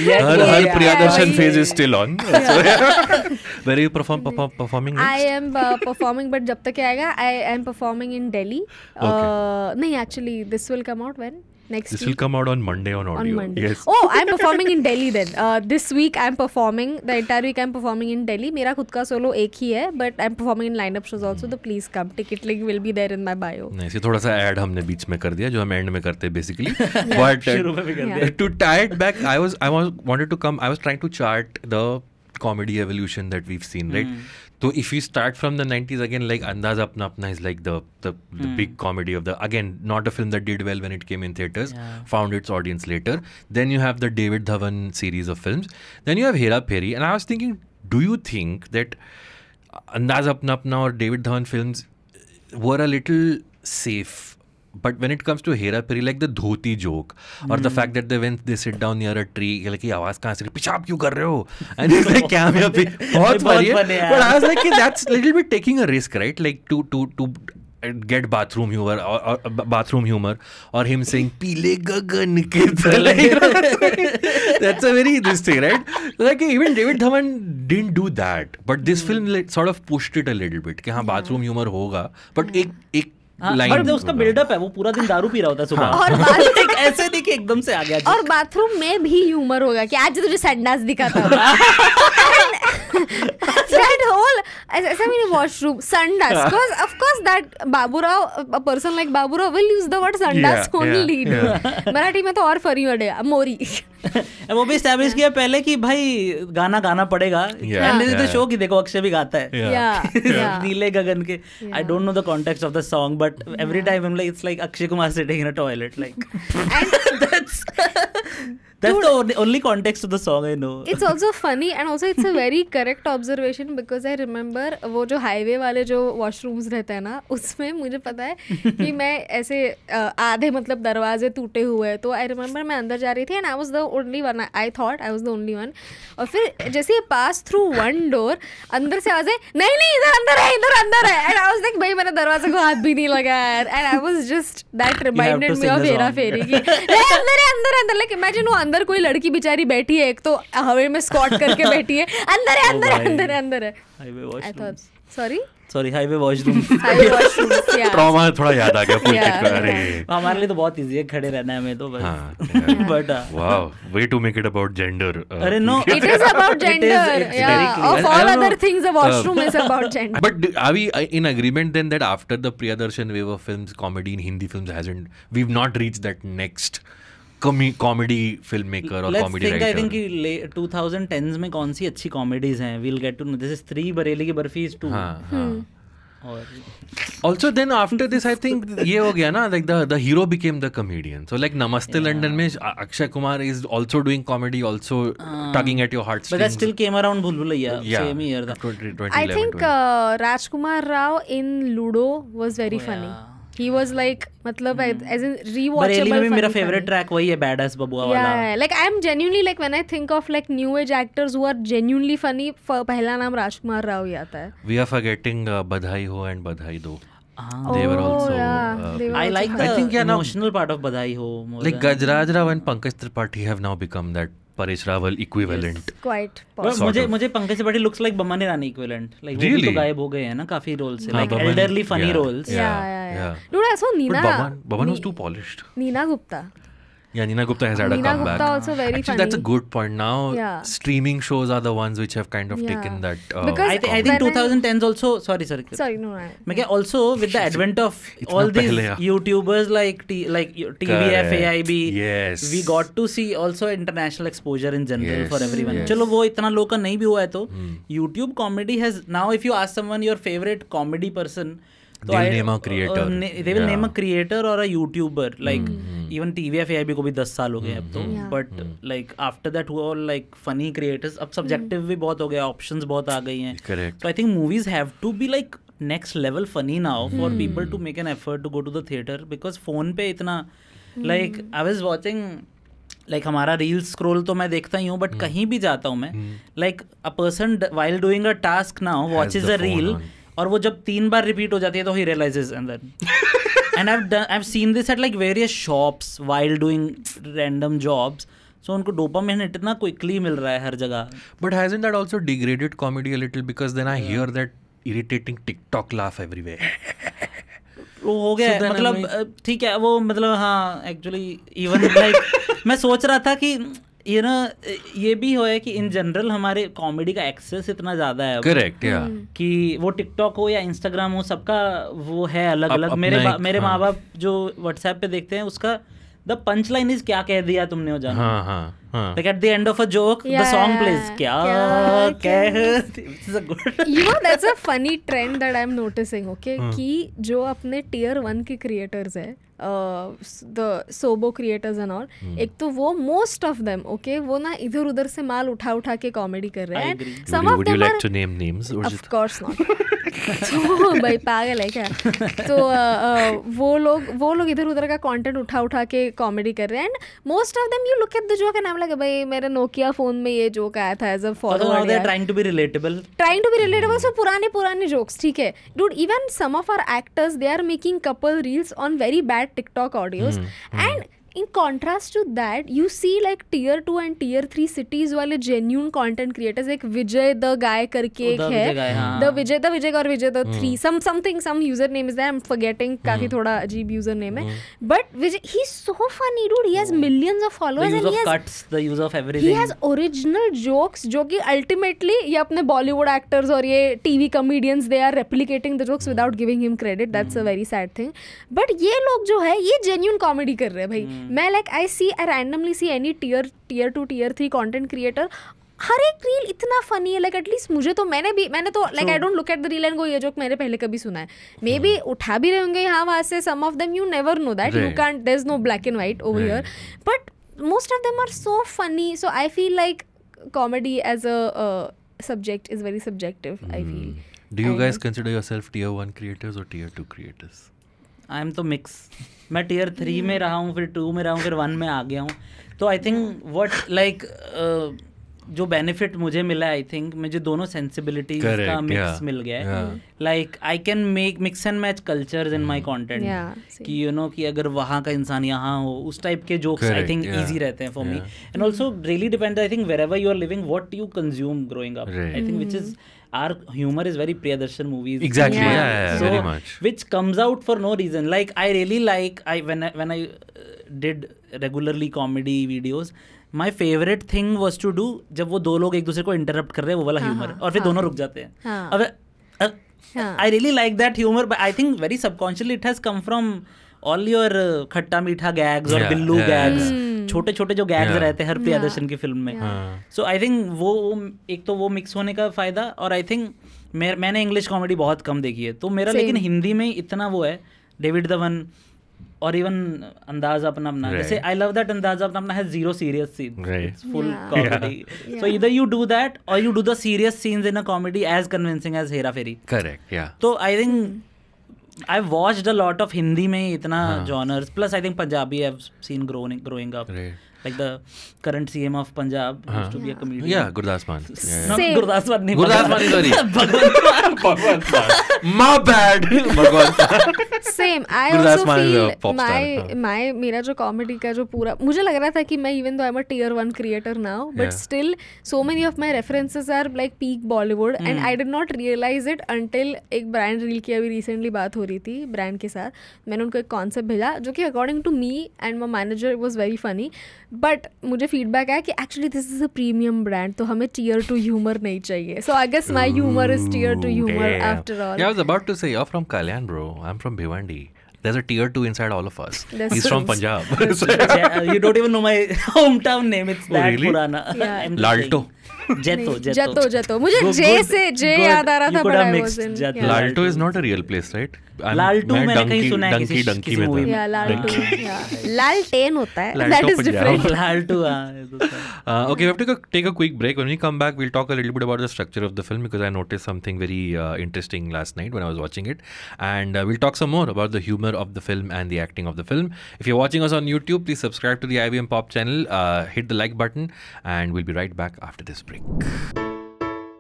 हर Priyadarshan phase is still on. Where are you performing next? I am performing, but जब तक आएगा, I am performing in Delhi. नहीं, actually, this will come out when? Next this week? will come out on Monday on audio. On Monday. Yes. Oh, I'm performing in Delhi then. This week I'm performing. The entire week I'm performing in Delhi. मेरा खुद का solo एक ही है, but I'm performing in line-up shows also. So please come. Ticket link will be there in my bio. नहीं, इसे थोड़ा सा add हमने बीच में कर दिया जो हम एंड में करते हैं basically. But to tie it back, I wanted to come. I was trying to chart the comedy evolution that we've seen, right? So if we start from the 90s again, like Andaz Apna Apna is like the big comedy of the, again, not a film that did well when it came in theaters, found its audience later. Then you have the David Dhawan series of films. Then you have Hera Pheri. And I was thinking, do you think that Andaz Apna Apna or David Dhawan films were a little safe? But when it comes to Hera Pheri, like the dhoti joke or the fact that when they sit down near a tree, like आवाज कहाँ से पिशाब क्यों कर रहे हो? And it's like क्या मैं अभी बहुत funny है. But I was like that's a little bit taking a risk, right? Like to get bathroom humor or him saying पीले गगन के तले. That's a very this thing, right? Like even David Dhawan didn't do that, but this film like, sort of pushed it a little bit कि हाँ bathroom humor होगा, but एक और उसका buildup है, वो पूरा दिन दारू पी रहा होता है सुबह. और ऐसे नहीं कि एकदम से आ गया. और बाथरूम में भी ह्यूमर होगा कि आज तुझे संडास दिखाता हूँ. That whole ऐसा भी नहीं washroom, संडास. Because of course that Babu Rao, a person like Babu Rao will use the word संडास only. मराठी में तो और फरी वर्ड है, मोरी. वो भी एस्टैब्लिश किया पहले कि भाई गाना गाना पड़ेगा. And this is the show कि देखो अक्षय भी गाता है. नीले गगन के. I don't know the context of the song but every time I am like it's like Akshay Kumar sitting in a toilet like. That's the only context of the song I know. It's also funny and also it's a very correct observation because I remember वो जो highway वाले जो washrooms रहते हैं ना उसमें मुझे पता है कि मैं ऐसे आधे मतलब दरवाजे टूटे हुए तो I remember मैं अंदर जा रही थी and I was the only one. I thought I was the only one. और फिर जैसे ये pass through one door अंदर से आवाज़ है नहीं इधर अंदर है and I was like भाई मैंने दरवाजे को हाथ भी नहीं लगाया and I was just that reminded me of Hera फेरी की अंदर like imagine वो अंदर कोई लड़की बेचारी बैठी है एक तो हवा में स्क्वाट करके बैठी है अंदर है हाईवे वॉशरूम. ट्रॉमा थोड़ा याद आ गया. अरे हमारे लिए तो बहुत इजी है खड़े रहना है हमें तो बस. But wow way to make it about gender. अरे no it is about gender. Of all other things the washroom is about gender. But are we in agreement then that after the Priyadarshan wave of films, comedy in Hindi films we've not reached that next comedy filmmaker or comedy writer? I think 2010s में कौन सी अच्छी comedies हैं. We'll get to know. This is 3, Bareilly Ki barfi is 2. और also then after this I think ये हो गया ना like the hero became the comedian. So like Namaste London में Akshay Kumar is also doing comedy, also tugging at your heartstrings. But that still came around Bhul Bhulaiya same year. I think Rajkumar Rao in Ludo was very funny. He was like मतलब as in rewatchable. Bareilly में भी मेरा favorite track वही है Badass बबुआ वाला. Yeah, like I am genuinely like when I think of like new age actors who are genuinely funny, पहला नाम राजकुमार राव ही आता है. We are forgetting बधाई हो and बधाई दो. They were also. I like the emotional part of बधाई हो. Like Gajraj Rao and Pankaj Tripathi have now become that Paresh Rawal equivalent. Yes, quite possible. मुझे Pankaj Tripathi looks like Boman Irani equivalent. Like वो भी तो गायब हो गए हैं ना काफी roles से. Like elderly funny roles. Yeah. Dude, I saw Neena. But Baman was too polished. Neena Gupta. Yeah, Neena Gupta has had a comeback. Neena Gupta also very Actually, funny. That's a good point. Now, streaming shows are the ones which have kind of taken that. Because I think 2010s also. Sorry. Sorry, no. मैं also with the advent of all these YouTubers like TVF, AIB, yes, we got to see also international exposure in general for everyone. चलो वो इतना लोग का नहीं भी हुआ है तो YouTube comedy has now if you ask someone your favorite comedy person. They will name a creator. They will name a creator or a YouTuber. Like even TVF AIB को भी 10 साल हो गए अब तो. But like after that who all like funny creators. अब subjective भी बहुत हो गया. Options बहुत आ गई हैं. Correct. So I think movies have to be like next level funny now for people to make an effort to go to the theater because phone पे इतना like I was watching. Like हमारा reel scroll तो मैं देखता ही हूँ but कहीं भी जाता हूँ मैं like a person while doing a task now watches a reel और वो जब 3 बार रिपीट हो जाती है तो he realizes and then and I've seen this at like various shops while doing random jobs so उनको dopamine इतना quickly मिल रहा है हर जगह. But hasn't that also degraded comedy a little because then I hear that irritating TikTok laugh everywhere. वो हो गया मतलब ठीक है वो मतलब हाँ एक्चुअली इवन लाइक मैं सोच रहा था कि you know ये भी हो है कि इन जनरल हमारे कॉमेडी का एक्सेस इतना ज्यादा है. करेक्ट या कि वो टिकटॉक हो या इंस्टाग्राम हो सबका वो है अलग अलग. मेरे माँ बाप जो व्हाट्सएप पे देखते हैं उसका द पंच लाइन इज क्या कह दिया तुमने हो जाना. Like at the end of a joke the song plays क्या it's a good you know that's a funny trend that I'm noticing okay कि जो अपने tier 1 के creators है the sobo creators and all एक तो वो most of them okay वो ना इधर उधर से माल उठा के comedy कर रहे हैं. Some of them would you like to name names? Of course not. तो भाई पागल है क्या. तो वो लोग इधर उधर का कंटेंट उठा के कॉमेडी कर रहे हैं and most of them you look at the joke and I am like भाई मेरे नोकिया फोन में ये जोक आया था as a forward. They are trying to be relatable so पुराने जोक्स ठीक है dude even some of our actors they are making couple reels on very bad TikTok audios and in contrast to that, you see like tier 2 and tier 3 cities वाले genuine content creators, like Vijay the guy करके एक है, the Vijay और Vijay the 3 some username is there, I'm forgetting, काफी थोड़ा अजीब username है, but Vijay, he's so funny dude, he has millions of followers, the use and of cuts, the use of everything, he has original jokes जो कि ultimately ये अपने Bollywood actors और ये TV comedians, they are replicating the jokes without giving him credit. That's a very sad thing. But ये लोग जो है ये genuine comedy कर रहे हैं भाई. मैं like I randomly see any tier 2 tier 3 content creator, हर एक रील इतना फनी है, लाइक एटलीस्ट मुझे तो मैंने तो like I don't look at the reel and go ये जोक मैंने पहले कभी सुना है, मे बी उठा भी रहे होंगे यहाँ वहाँ से, some of them you never know that, you can't, there is no black and white over here, but most of them are so funny. So I feel like comedy as a subject is very subjective. I feel. Do you guys consider yourself tier 1 creators or tier 2 creators? I am तो mix. मैं tier 3 में रहा हूँ, फिर 2 में रहा हूँ, फिर 1 में आ गया हूँ. तो I think what like जो बेनिफिट मुझे मिला है, आई थिंक मुझे दोनों सेंसिबिलिटीज का मिक्स मिल गया है. Like I can make mix and match cultures in my content, कि यू नो कि अगर वहाँ का इंसान यहाँ हो, उस टाइप के जोक्स आई थिंक इजी रहते हैं for me. And also really depend, I think wherever you are living, what you consume growing up, I think which is our humor is very Priyadarshan movies. Exactly. Yeah, so, very much. Which comes out for no reason. Like I really like, when I did regularly comedy videos, my favorite thing was to do जब वो दो लोग एक दूसरे को interrupt कर रहे हैं, वो वाला humor, और फिर दोनों रुक जाते हैं. अब I really like that humor, but I think very subconsciously it has come from all your खट्टा मीठा gags और बिल्लू gags, छोटे छोटे जो गैग्स रहते हैं हर प्रियदर्शन की फिल्म में. सो आई थिंक वो एक तो वो मिक्स होने का फ़ायदा, और आई थिंक मैंने इंग्लिश कॉमेडी बहुत कम देखी है, तो मेरा लेकिन हिंदी में इतना वो है, डेविड धवन और इवन अंदाज अपना जैसे आई love that Andaz Apna has zero serious scene, it's full comedy. So either you do that or you do the serious scenes in a comedy as convincing as Hera Pheri. Correct, yeah. तो I think I've watched a lot of Hindi में इतना genres, plus I think Punjabi I've seen growing up. Like the current CM of Punjab used to be a comedian. Yeah, Gurdas Maan. Not Gurdas Maan. Gurdas Maan, sorry. Bhagwant Maan. My bad. Bhagwant Maan. Same. I also feel मेरा जो comedy का जो पूरा, मुझे लग रहा था कि मैं even though I'm a tier 1 creator now, but still so many of my references are like peak Bollywood, and I did not realize it until एक brand reel की अभी recently बात हो रही थी brand के साथ. मैंने उनको एक concept भेजा जो कि according to me and my manager was very funny. But मुझे फीडबैक है कि actually this is a premium brand, तो हमें टियर 2 ह्यूमर नहीं चाहिए. So I guess my humour is tier 2 humour after all. Yeah, I was about to say, you're from Kalyan, bro. I'm from Bhiwandi. There's a tier 2 inside all of us. He's from Punjab. You don't even know my hometown name. It's that really? Purana. Yeah. Lalto. Jatto. मुझे J याद आ रहा था, but I wasn't. Lalto is not a real place, right? Lalto मैंने कहीं सुना है किसी movie में. Lalto. Lalten होता है. That is different. Lalto. Okay, we have to take a quick break. When we come back, we'll talk a little bit about the structure of the film, because I noticed something very interesting last night when I was watching it, and we'll talk some more about the humor of the film and the acting of the film. If you're watching us on YouTube, please subscribe to the IVM Pop channel, hit the like button, and we'll be right back after this break.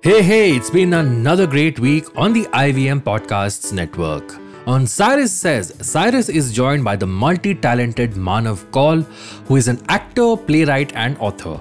Hey, it's been another great week on the IVM Podcasts Network. On Cyrus Says, Cyrus is joined by the multi-talented Manav Kaul, who is an actor, playwright and author.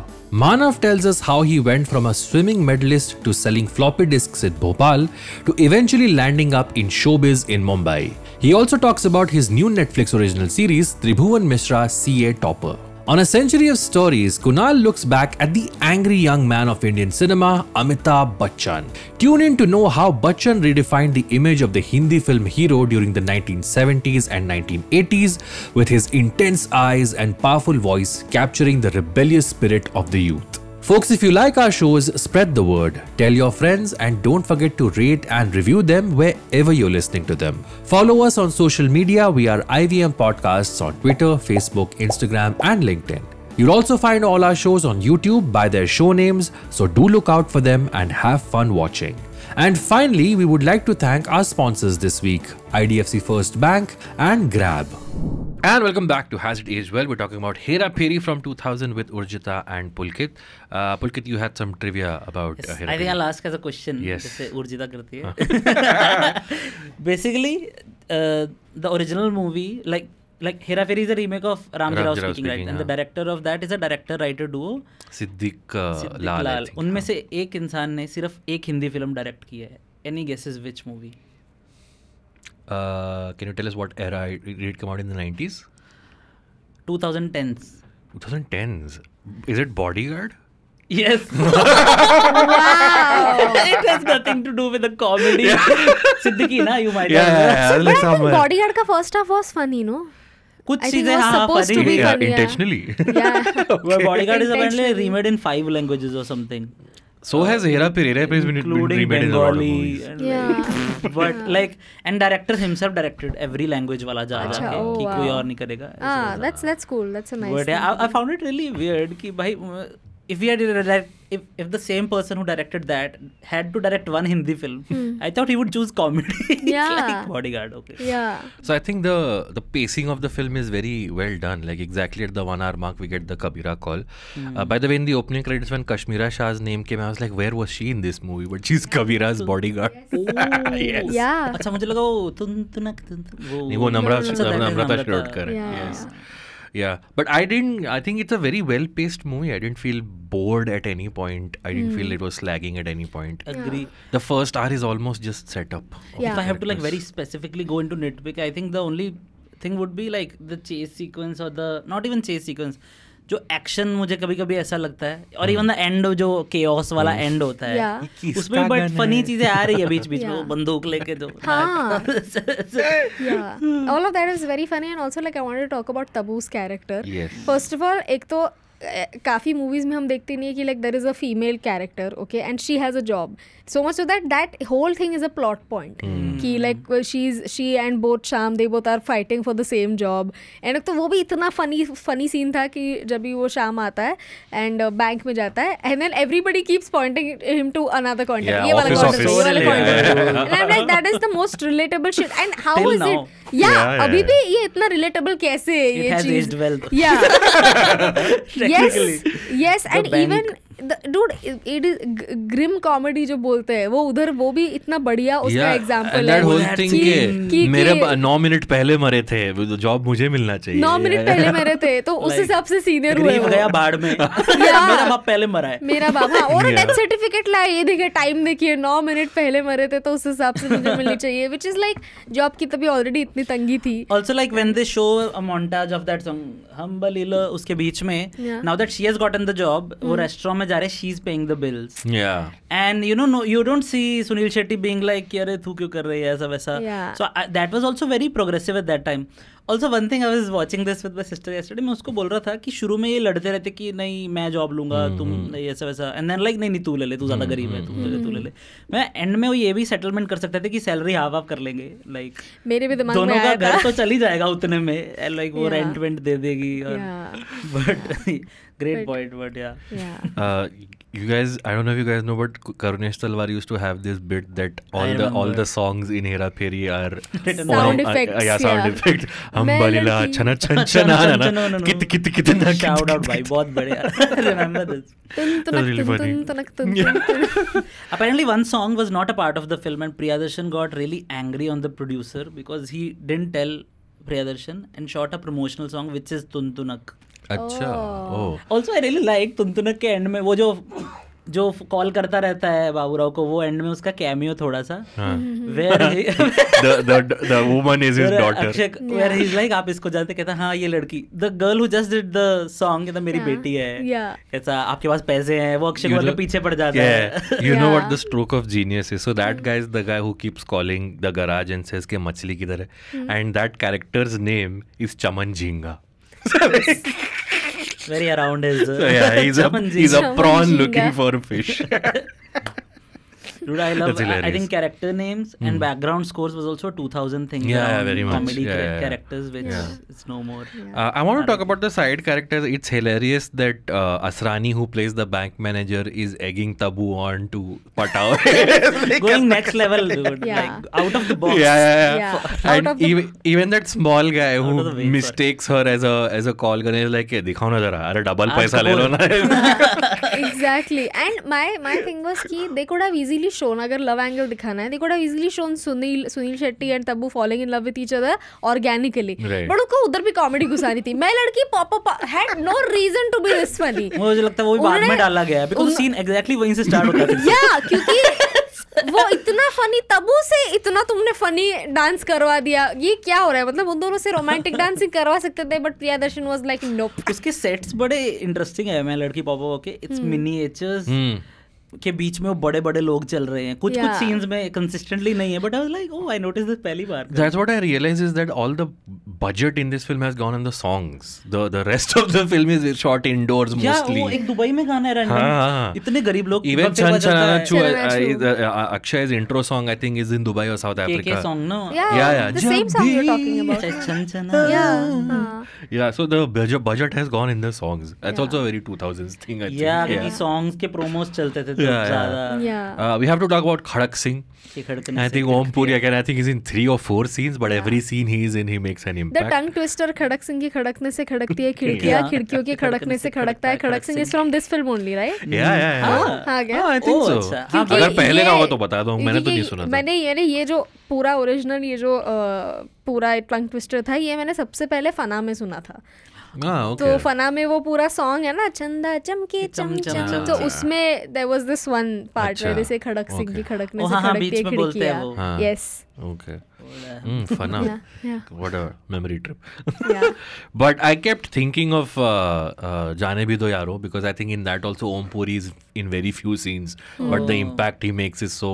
Manav tells us how he went from a swimming medalist to selling floppy disks in Bhopal to eventually landing up in showbiz in Mumbai. He also talks about his new Netflix original series, Tribhuwan Mishra CA Topper. On A Century of Stories, Kunal looks back at the angry young man of Indian cinema, Amitabh Bachchan. Tune in to know how Bachchan redefined the image of the Hindi film hero during the 1970s and 1980s with his intense eyes and powerful voice capturing the rebellious spirit of the youth. Folks, if you like our shows, spread the word, tell your friends, and don't forget to rate and review them wherever you're listening to them. Follow us on social media. We are IVM Podcasts on Twitter, Facebook, Instagram, and LinkedIn. You'll also find all our shows on YouTube by their show names, so do look out for them and have fun watching. And finally, we would like to thank our sponsors this week, IDFC First Bank and Grab. And welcome back to Has It Aged Well. We're talking about Hera Pheri from 2000 with Urjita and Pulkit. Pulkit, you had some trivia about Hera Pheri. I think I'll ask as a question. Yes. जैसे Urjita करती है. Basically, the original movie, like like Hera Pheri is a remake of Ramji Rao Rao speaking, right? And the director of that is a director-writer duo, Siddiq Lal. I think. उनमें से एक इंसान ने सिर्फ एक Hindi film direct की है. Any guesses which movie? Can you tell us what era did it come out in the 90s? 2010s. 2010s. Is it Bodyguard? Yes. Wow. It has nothing to do with the comedy. Siddiqui na, you might Yeah, have. yeah, yeah. But I think Bodyguard का first half was funny, no? कुछ I think चीजें it was हाँ supposed to funny be है. Yeah, funny, yeah. intentionally. Yeah. But Bodyguard is apparently Intentionally. remade in 5 languages or something. So has Hera Pheri. Hera Pheri has been Including remade in a lot of Bengali. movies. And Yeah. But like, and director himself directed every language वाला जा अच्छा, जाके oh, कि wow. कोई और नहीं करेगा. Ah, that's cool. That's a nice But thing. yeah, I found it really weird कि भाई if we had if the same person who directed that had to direct one Hindi film, I thought he would choose comedy. Yeah. Like Bodyguard, okay. Yeah. So I think the pacing of the film is very well done. Like exactly at the 1 hour mark, we get the Kabira call. By the way, in the opening credits, when Kashmira Shah's name came, I was like, where was she in this movie? But she's Kabira's bodyguard. Yes. Yeah. अच्छा मुझे लगा वो तुन नहीं, वो Namrata Shirokar है. Yeah. Yes. Yeah, but I think it's a very well paced movie. I didn't feel bored at any point. I didn't feel it was lagging at any point. Agree. The first hour is almost just set up. Yeah. If I have to like very specifically go into nitpick, I think the only thing would be like the chase sequence or the not even chase sequence. जो action मुझे कभी कभी ऐसा लगता है और even the end जो chaos वाला एंड होता है Yeah. उसमें बट फनी चीजें आ रही है बीच बीच में Yeah. वो बंदूक लेके जो हाँ. Yeah. All of that is very funny, and also like I wanted to talk about Tabu's character. Yes. First of all, एक तो काफ़ी मूवीज़ में हम देखते नहीं है कि like there is a female character, okay, and she has a job. So much so that whole thing is a plot point. कि like she and both Sham, they both are fighting for the same job. And तो वो भी इतना funny scene था कि जब भी वो शाम आता है and बैंक में जाता है and then everybody keeps pointing him to another contact. Yeah, ये वाला office. contact, ये वाला Yeah. contact. And I'm like, that is the most relatable shit. And how Till is now. it? Yeah, Yeah, अभी yeah. भी ये इतना relatable कैसे है It ये has cheese? aged well though. Yeah. Yes, and bank. even dude, it is grim comedy जो बोलते हैं वो उधर वो भी इतना बढ़िया उसका Yeah, एग्जांपल and है that whole thing कि मेरे 9 मिनट पहले मरे थे, जॉब मुझे मिलना चाहिए. 9 मिनट पहले मेरे थे तो उस Like, हिसाब से सीनियर हुए गरीब वो. गया बाढ़ में मेरा बाप पहले मरा है मेरा बाप हाँ और Yeah. डेथ सर्टिफिकेट लाए ये देखिए टाइम देखिए 9 मिनट पहले मरे थे तो उस हिसाब से मुझे मिलनी चाहिए विच इज लाइक जॉब की तभी ऑलरेडी इतनी तंगी थी. Also like when they show a montage of that song Humbalila उसके बीच में Yeah. now that she has gotten the job वो रेस्टोरेंट में जा रहे she's paying the bills Yeah. and you don't see Sunil Shetty being like कि अरे तू क्यों कर रही है ऐसा वैसा. Yeah. So that was also very progressive at that time. Also one thing I was watching this with my sister yesterday मैं उसको बोल रहा था कि शुरू में ये लड़ते रहते कि नहीं मैं जॉब लूंगा तुम नहीं ऐसा वैसा and then like नहीं तू ले ले तू ज़्यादा गरीब है तू ले ले. मैं एंड में वो ये भी सेटलमेंट कर सकते थे कि सैलरी हाफ हाफ कर लेंगे like मेरे भी दिमाग में दोनों का आया घर था. तो चल ही जाएगा उतने में लाइक वो Yeah. रेंट वेंट दे देगी और Yeah. But great But- point but या Yeah. You guys, I don't know if you guys know, but Karunesh Talwar used to have this bit that all remember. the songs in Hera Pheri are Sound effects, yeah, sound yeah. effects. Hambalila, Melody. chana chan chana no. कितना shout out भाई बहुत बढ़िया remember this. तुन तुनक really तुन funny. तुन तुनक तुन तुन. Apparently one song was not a part of the film and Priyadarshan got really angry on the producer because he didn't tell Priyadarshan and shot a promotional song which is Tun Tunak. अच्छा. Oh. Also I really like Tun Tunak के and में वो जो call करता रहता है बाबूराव को वो एंड में उसका कैमियो थोड़ा सा where The woman is his daughter. Akshay where he's like आप इसको जानते कहता हाँ ये लड़की the girl who just did the song कहता मेरी Yeah. बेटी है Yeah. कहता आपके पास पैसे हैं वो अक्षय You कुमार के know- पीछे पड़ जाता Yeah, है. you know what Yeah. the stroke of genius is. So that guy is the guy who keeps calling the garage and says कि मछली किधर है, and that character's name is Chaman Jhinga. Very around his So yeah, he's a Chaman prawn Jhinga. looking for fish. Dude, I love. That's hilarious. I think character names and background scores was also a 2000 thing. Yeah, around very much. Comedy Yeah. characters, which Yeah. it's no more. I want to talk about the side characters. It's hilarious that Asrani, who plays the bank manager, is egging Tabu on to Patao. Going next level, dude. Yeah. Like out of the box. Yeah. Out And of the- even that small guy of the who way, sorry. mistakes her as a call gun is like, दिखाओ ना जरा, अरे double आज पैसा ले लो ना. Exactly. And my thing was कि they could have easily shown, अगर love angle दिखाना है, they could have easily shown Sunil Shetty and Tabu falling in love with each other organically. But उनको उधर भी कॉमेडी घुसानी थी. मैं लड़की pop had no reason to be this funny. मुझे लगता है वो भी बाद में डाला गया है because scene exactly वहीं से start होता है. Yeah, क्योंकि वो इतना फनी, तबू से इतना तुमने फनी डांस करवा दिया, ये क्या हो रहा है? मतलब उन दोनों से रोमांटिक डांसिंग करवा सकते थे, बट प्रियदर्शन वाज लाइक नोप. उसके सेट्स बड़े इंटरेस्टिंग है. मैं लड़की पॉपो के इट्स मिनिएचर्स के बीच में वो बड़े बड़े लोग चल रहे हैं. कुछ सीन्स में कंसिस्टेंटली नहीं है, but I was like oh I notice this पहली बार. That's what I realized is that all the budget in this film has gone on the songs. The rest of the film is shot indoors mostly. वो एक Dubai में गाना है random. इतने गरीब लोग. Even Chan Chana Chu, Akshay's intro song I think is in Dubai or South Africa. KK song, no? Yeah. The same song you're talking about. Chan Chana. Yeah, so the budget has gone in the songs. That's also a very 2000s thing, I think. Yeah, क्योंकि songs के promos चलते थे ज़्यादा. We have to talk about Khadak Singh. I think Om Puri again, I think he's in 3 or 4 scenes, but every scene he is in, he makes an impact. The tongue twister खड़क सिंह की खड़कने से खड़कती है खिड़कियाँ, खिड़कियों के खड़कने से खड़कता है. खड़क Singh is from this film only, right? Yeah. हाँ क्या? I think so. अगर पहले का होगा तो बता दो, मैंने तो नहीं सुना था. मैंने ये जो पूरा ओरिजिनल ये जो पूरा टंग ट्विस्टर था, ये मैंने सबसे पहले फना में सुना था. तो फना में वो पूरा सॉन्ग है ना, चंदा चमके चमचम, तो उसमें there was this one part where जैसे खड़क सिंह की खड़कने से खड़कती है खिड़कियाँ. Yes. Okay. Fana. Yeah. What a memory trip. Yeah. But I kept thinking of Jaane Bhi Do Yaro, because I think in that also Om Puri is in very few scenes, but the impact he makes is so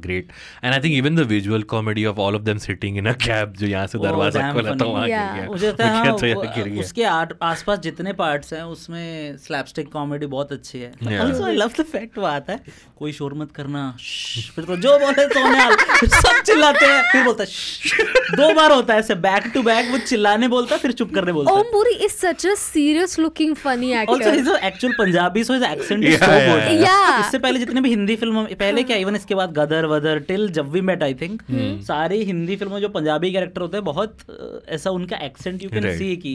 great. And I think even the visual comedy of all of them sitting in a cab, जो यहाँ से दरवाजा खोला तो वहाँ गिर गया. मुझे लगता है उसके आसपास जितने पार्ट्स हैं उसमें स्लैपस्टिक कॉमेडी बहुत अच्छी है. Also I love the fact वो आता है, कोई शोर मत करना, फिर तो जो बोले सोने सब चिल्लाते हैं, फिर बोलता है 2 बार होता है ऐसे बैक टू बैक, वो चिल्लाने बोलता है फिर चुप करने बोलता है. Om Puri is such a serious looking funny actor. Also he's an actual Punjabi, so his accent is so good. Yeah. इससे पहले जितने भी हिंदी फिल्मों पहले क्या, इवन इसके बाद गदर वदर टिल जब वी मेट, आई थिंक सारी हिंदी फिल्मों जो पंजाबी कैरेक्टर होते हैं बहुत ऐसा उनका एक्सेंट यू कैन सी की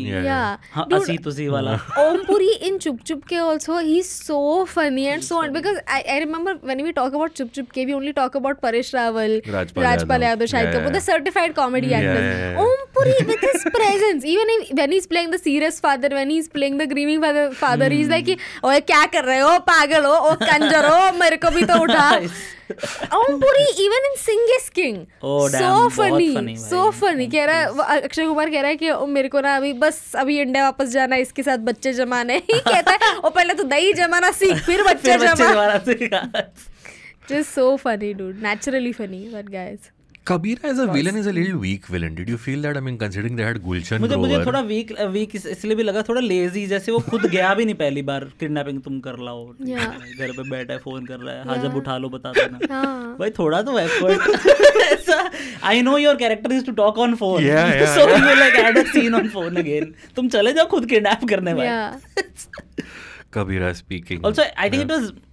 असी तुसी वाला. ओम पुरी in चुप चुप के also he's so funny and so on, because I remember when we talk about चुप चुप के we only talk about Paresh Rawal, Rajpal Yadav, Shahid Kapoor, the certified comedy actors. Om Puri with his presence, even when he's playing the serious father, when he's playing the grieving father, he's like ओए क्या कर रहे हो, पागल हो, ओ कंजर हो, मेरे को भी तो उठा. Om Puri even in Singh is King, so funny, so funny. कह रहा है अक्षय कुमार, कह रहा है कि मेरे को ना अभी इंडिया वापस जाना है, इसके साथ बच्चे जमाने. ही कहता है ओ पहले तो दही जमाना सीख, फिर बच्चे जमाना. Just so funny, dude. Naturally funny, that guy is. Kabira as a villain is a little weak villain. Did you feel that? I mean, considering they had Gulshan Grover. मुझे थोड़ा weak इसलिए भी लगा, थोड़ा lazy, जैसे वो खुद गया भी नहीं पहली बार. किडनैपिंग तुम कर लाओ, घर पे बैठा है, फोन कर रहा है, हाँ जब उठा लो बता देना. भाई थोड़ा तो effort. I know your character is to talk on phone. So you will like add a scene on phone again. तुम चले जाओ खुद किडनैप करने भाई. Kabira speaking. Also, I think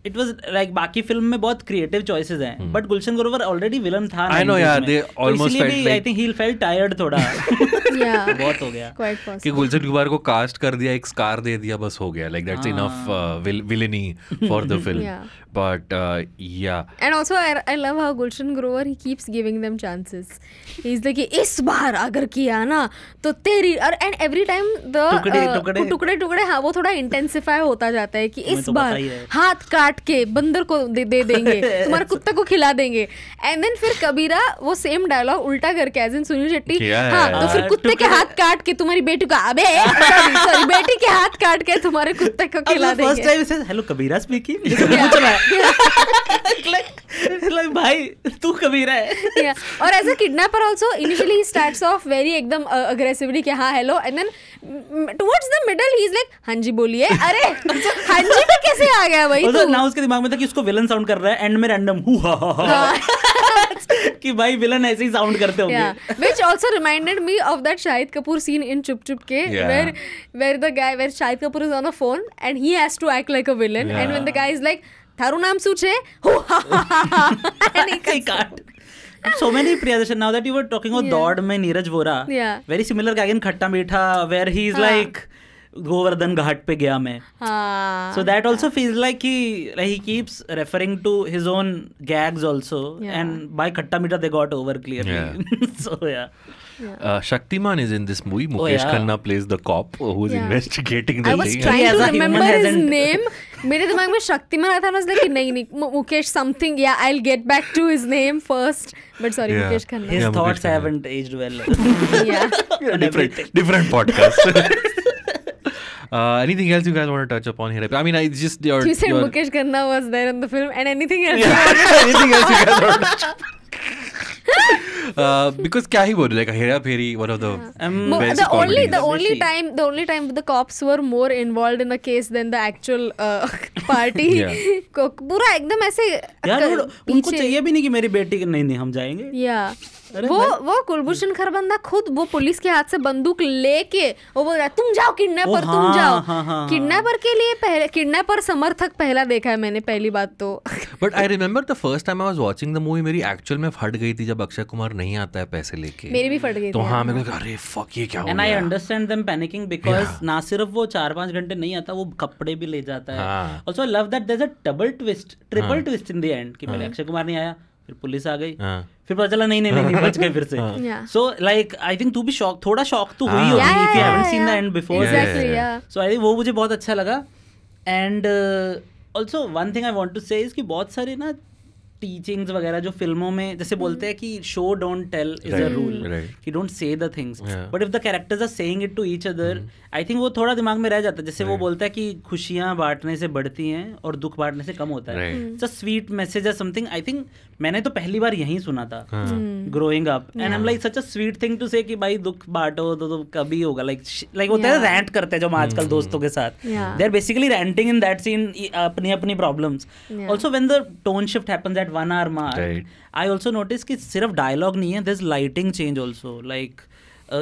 it was like बाकी फिल्म में बहुत creative choices हैं, but Gulshan Grover already villain था. I know, yeah, they almost felt like. I think he felt tired थोड़ा. Yeah. बहुत हो गया. Quite possible. कि Gulshan Grover को cast कर दिया, एक scar दे दिया, बस हो गया. Like that's enough villainy for the film. Yeah. But yeah. And also I love how Gulshan Grover, he keeps giving them chances. He's like इस बार अगर किया ना तो तेरी, and every time the टुकड़े हाँ वो थोड़ा intensify होता जाता है कि इस बार हाथ काट के बंदर को दे देंगे, तुम्हारे कुत्ते को खिला देंगे. एंड देन फिर कबीरा वो सेम डायलॉग उल्टा करके एज इन सुनील शेट्टी, हाँ तो फिर कुत्ते के हाथ काट के तुम्हारी बेटी को, अबे सॉरी बेटी के हाथ काट के तुम्हारे कुत्ते को खिला देंगे. फर्स्ट टाइम से हेलो कबीरा स्पीकिंग like भाई तू कबीरा है. और as a kidnapper also initially ही स्टार्ट्स ऑफ वेरी एकदम अग्रेसिवली कि हाँ hello, and then towards the middle he is like हाँ जी बोलिए. अरे हाँ जी पे कैसे आ गया भाई तू? ना उसके दिमाग में था कि उसको विलन साउंड कर रहा है, एंड में रैंडम कि भाई विलन ऐसे ही साउंड करते होंगे. Which also reminded me of that Shahid Kapoor scene in Chup Chup Ke, where Shahid Kapoor is on a phone and he has to act like a villain, and when the guy is like Tharu नाम सूच है, and he can't. So many Priyadarshan, now that you were talking about Dod में Neeraj Vora, very similar again खट्टा मीठा, where he is like Govardhan Ghat पे गया मैं. So that also feels like he keeps referring to his own gags also, and by Khatta Meetha they got over clearly. So Shaktiman is in this movie. Mukesh Khanna plays the cop who's investigating the I was thing. trying to remember his name. मेरे दिमाग में शक्तिमान आया था, I was like नहीं Mukesh something. Yeah, I'll get back to his name first. But sorry, Mukesh Khanna. His thoughts haven't aged well. Different podcast. Anything else you guys want to touch upon here? I mean, I just you said Mukesh Khanna was there in the film, and anything else? Anything else you guys want to touch upon? Because क्या ही बोल, like Hera Pheri, one of the best comedies. The only time the cops were more involved in the case than the actual party. पूरा एकदम ऐसे यार उनको चाहिए भी नहीं कि मेरी बेटी नहीं हम जाएंगे. वो कुलभूषण खरबंदा खुद वो पुलिस के हाथ से बंदूक लेके वो बोल रहा है तुम जाओ किडनैपर, तुम जाओ. किडनैपर के लिए किडनैपर समर्थक पहला देखा है मैंने पहली बात तो. But I remember the first time I was watching the movie, मेरी एक्चुअल में फट गई थी जब अक्षय कुमार नहीं आता है पैसे लेके. मेरी भी फट गई थी. तो हाँ मेरे को अरे फक ये क्या हो गया. And I understand them panicking because ना सिर्फ वो 4-5 घंटे नहीं आता, वो कपड़े भी ले जाता है. Also I love that there is a double twist, triple twist in the end कि पहले अक्षय कुमार नहीं आया, फिर पुलिस आ गई, फिर पता चला नहीं बच गए फिर से. सो लाइक आई थिंक तू भी थोड़ा शॉक तो हुई होगी if you haven't seen the end before. So I think वो मुझे बहुत अच्छा लगा. And also one thing I want to say is कि बहुत सारे ना टीचिंग्स वगैरह जो फिल्मों में जैसे बोलते हैं कि show don't tell is a rule, कि don't say the things, but if the characters are saying it to each other, I think वो थोड़ा दिमाग में रह जाता है. जैसे वो बोलता है कि खुशियां बांटने से बढ़ती हैं और दुख बांटने से कम होता है. इट्स अ स्वीट मैसेज और समथिंग. आई थिंक मैंने तो पहली बार यही सुना था growing up, and I am like such a sweet thing to say कि भाई दुख बांटो तो कभी होगा. लाइक होता है रैंट करते हैं जो हम आजकल दोस्तों के साथ, they are basically ranting in that scene अपनी problems. Also when the tone shift happens at 1 hour mark, I also noticed कि सिर्फ डायलॉग नहीं है, there's lighting change also. like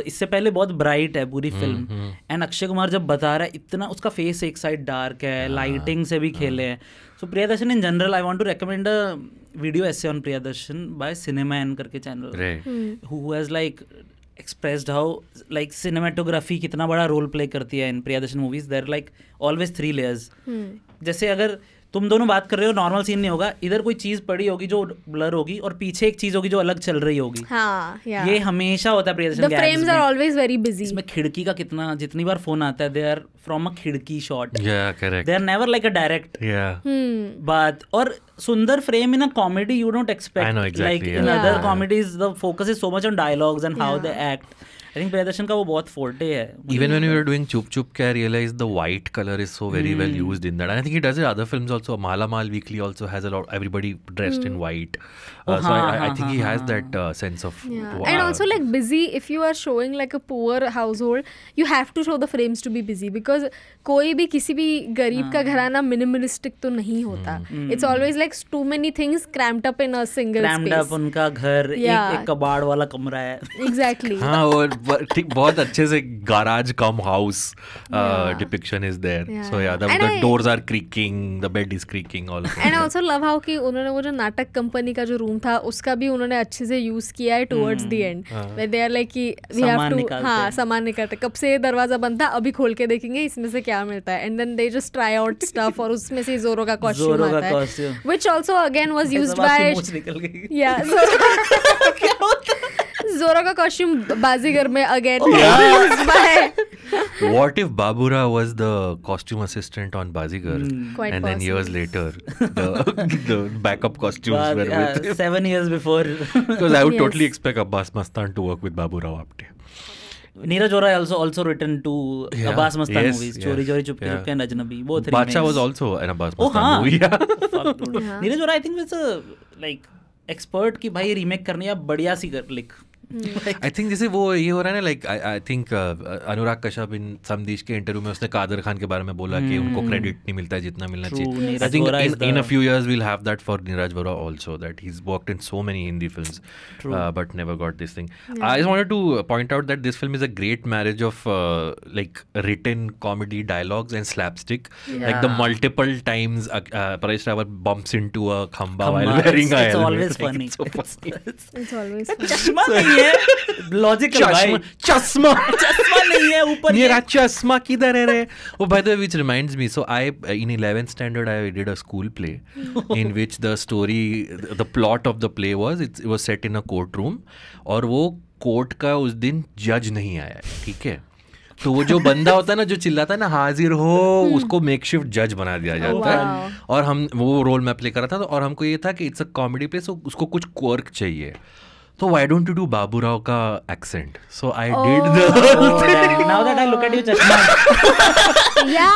इससे पहले बहुत ब्राइट है पूरी फिल्म, एंड अक्षय कुमार जब बता रहा है इतना, उसका फेस एक साइड डार्क है, लाइटिंग से भी खेले हैं. So Priyadarshan in general I want to recommend a video essay on Priyadarshan by cinema N करके channel, who has like expressed how like cinematography कितना बड़ा रोल प्ले करती है in Priyadarshan movies. There like always 3 layers. जैसे अगर तुम दोनों बात कर रहे हो, नॉर्मल सीन नहीं होगा, इधर कोई चीज पड़ी होगी जो ब्लर होगी और पीछे एक चीज होगी जो अलग चल रही होगी. ये हमेशा होता है Priyadarshan. The frames are always very busy. इसमें खिड़की का कितना, जितनी बार फोन आता है, दे आर फ्रॉम अ खिड़की shot. Yeah, correct. They are never like a direct. Yeah. बात. और सुंदर frame in a comedy you don't expect. I know exactly. Like in other comedies the focus is so much on dialogues and how they act. I think Priyadarshan का वो बहुत forte है. Even when we were doing Chup Chup Ke, I realized the white color is so very well used in that. And I think he does it in other films also. Mala Mal Weekly also has a lot, everybody dressed in white. So I think he has that sense of... And also like busy, if you are showing like a poor household, you have to show the frames to be busy, because कोई भी किसी भी गरीब का घराना minimalistic तो नहीं होता. It's always like too many things cramped up in a single space. Cramped up उनका घर, एक कबाड़ वाला कमरा है. Exactly. हाँ, और बहुत अच्छे से garage cum house depiction is there. So yeah, the doors are creaking, the bed is creaking all. And I also love how कि उन्होंने वो जो नाटक कंपनी का जो रूम था उसका भी उन्होंने अच्छे से यूज किया है towards the end. Where they are like कि we have to, हाँ सामान निकालते, कब से दरवाजा बंद था, अभी खोल के देखेंगे इसमें से क्या मिलता है. And then they just try out stuff और उसमें से जोरो का कॉस्ट्यूम आता है, which also again was used by, yeah, जोरो का कॉस्ट्यूम बाजीगर में again used by. What if Babura was the costume assistant on Bazigar, and then years later the backup costumes were with him? 7 years before. Because I would totally expect Abbas Mastan to work with Babu Rao Apte. Neeraj Vora also written to Abbas Mastan movies. Chori Chori Chupke Chupke and Ajnabi. Both remakes. Bacha was also an Abbas Mastan movie. Neeraj Vora I think was a like expert कि भाई remake करनी है, बढ़िया सी कर लिख. I think जैसे वो ये हो रहा है ना, like I think Anurag Kashyap इन समदीश के इंटरव्यू में उसने कादर खान के बारे में बोला कि उनको क्रेडिट नहीं मिलता है जितना मिलना चाहिए. I think in a few years we'll have that for Neeraj Vora also, that he's worked in so many Hindi films but never got this thing. I just wanted to point out that this film is a great marriage of like written comedy dialogues and slapstick. Like the multiple times Paresh Rawal bumps into a khamba while wearing a helmet. It's always funny. It's always funny. नहीं है, logical भाई, चश्मा नहीं है ऊपर, मेरा चश्मा किधर है रे? Oh, by the way, which reminds me, so I in 11th standard I did a school play in which the plot of the play was it was set in a courtroom, और वो court का उस दिन जज नहीं आया, ठीक है? तो वो जो बंदा होता है ना, जो चिल्लाता है ना हाजिर हो, उसको मेकशिफ्ट जज बना दिया जाता है। और हम वो रोल मैं प्ले कर रहा था, और हमको ये था कि it's a comedy play, so उसको कुछ क्वर्क चाहिए, तो why don't you do Baburao का accent? So I did the now that I look at you चश्मा,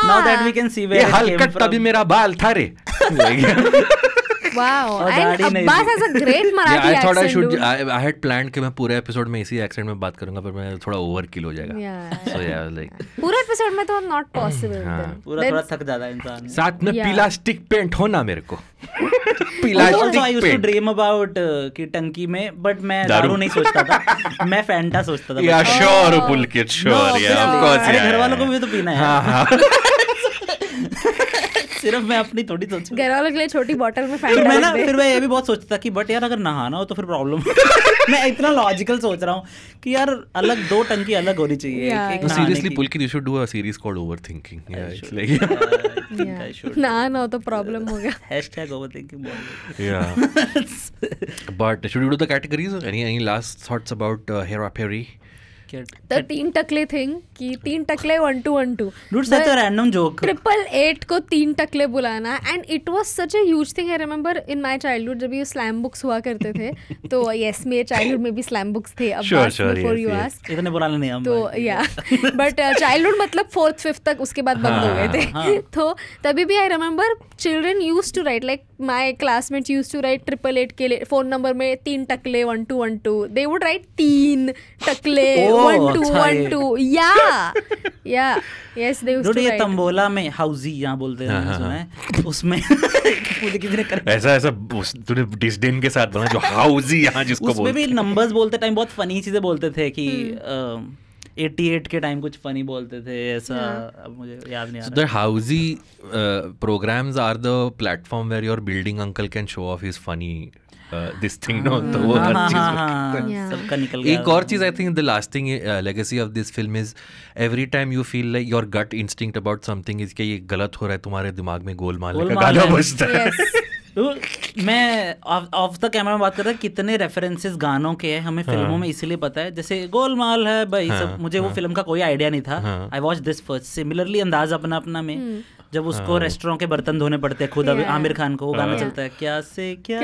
now that we can see where it came from, तभी मेरा बाल था रे। Wow, and Abbas has a great Marathi I thought accent. I had planned कि मैं पूरे episode में इसी एक्सेंट में बात करूंगा, पर मैं थोड़ा ओवरकिल हो जाएगा। So yeah, like पूरे एपिसोड में तो not possible. पूरा थोड़ा थक जाता है इंसान। साथ में प्लास्टिक पेंट होना मेरे को। Also I used to dream about कि टंकी में, बट मैं दारू नहीं सोचता था, मैं फैंटा सोचता था। Yeah, sure, Pulkit, sure, yeah, of course, अरे घर वालों को भी तो पीना है। हाँ। सिर्फ मैं अपनी थोड़ी सोच, घर वालों के लिए छोटी बॉटल में फैंटा फिर मैं ये भी बहुत सोचता था कि बट यार अगर नहाना हो तो फिर प्रॉब्लम। मैं इतना लॉजिकल सोच रहा हूँ कि यार अलग दो टंकी अलग होनी चाहिए। Seriously Pulkit, you should do a series called overthinking. नहाना हो तो प्रॉब्लम हो गया। #overthinking। But should we do the categories? Any last thoughts about Hera Peri? The 3 Takle thing कि 3 टकले 1 2 1 2 Dude, such a random joke. 888 को 3 टकले बुलाना, and it was such a huge thing. I remember in my childhood जब ये slam books हुआ करते थे, तो yes मेरे चाइल्डहुड में भी स्लैम बुक्स थे। अब बिफोर यू आस्क, इतने बुलाने नहीं हम तो या बट चाइल्डहुड मतलब 4th 5th तक, उसके बाद बंद हो गए थे। तो तभी भी I remember children used to write, like my classmates used to write 888 के लिए फोन नंबर में 3 टकले 1 2 1 2, दे वुड राइट 3 टकले 1 2 1 2। या yes they used to write. Tambola में हाउजी यहाँ बोलते हैं, सुना है उसमें किसी ने ऐसा तूने डिस्डेन के साथ बोला जो हाउजी यहाँ जिसको बोलते हैं, उसमें भी नंबर्स बोलते टाइम बहुत फनी चीजें बोलते थे कि 88 के टाइम कुछ फनी बोलते थे ऐसा। अब मुझे याद नहीं आ रहा। The Housey programs are the platform where your building uncle can show off his funny this thing, no? तो वो हर चीज सबका निकल गया। एक और चीज, I think the lasting legacy of this film is every time you feel like your gut instinct about something is कि ये गलत हो रहा है, तुम्हारे दिमाग में गोलमाल का गाना बजता है। मैं ऑफ द कैमरा में बात कर रहा, कितने रेफरेंसेस गानों के हैं हमें फिल्मों में इसीलिए पता है, जैसे गोलमाल है भाई सब, मुझे वो फिल्म का कोई आइडिया नहीं था। I watch this first. Similarly अंदाज अपना अपना में जब उसको रेस्टोरेंट के बर्तन धोने पड़ते हैं खुद, आमिर खान को वो गाना चलता है क्या से क्या,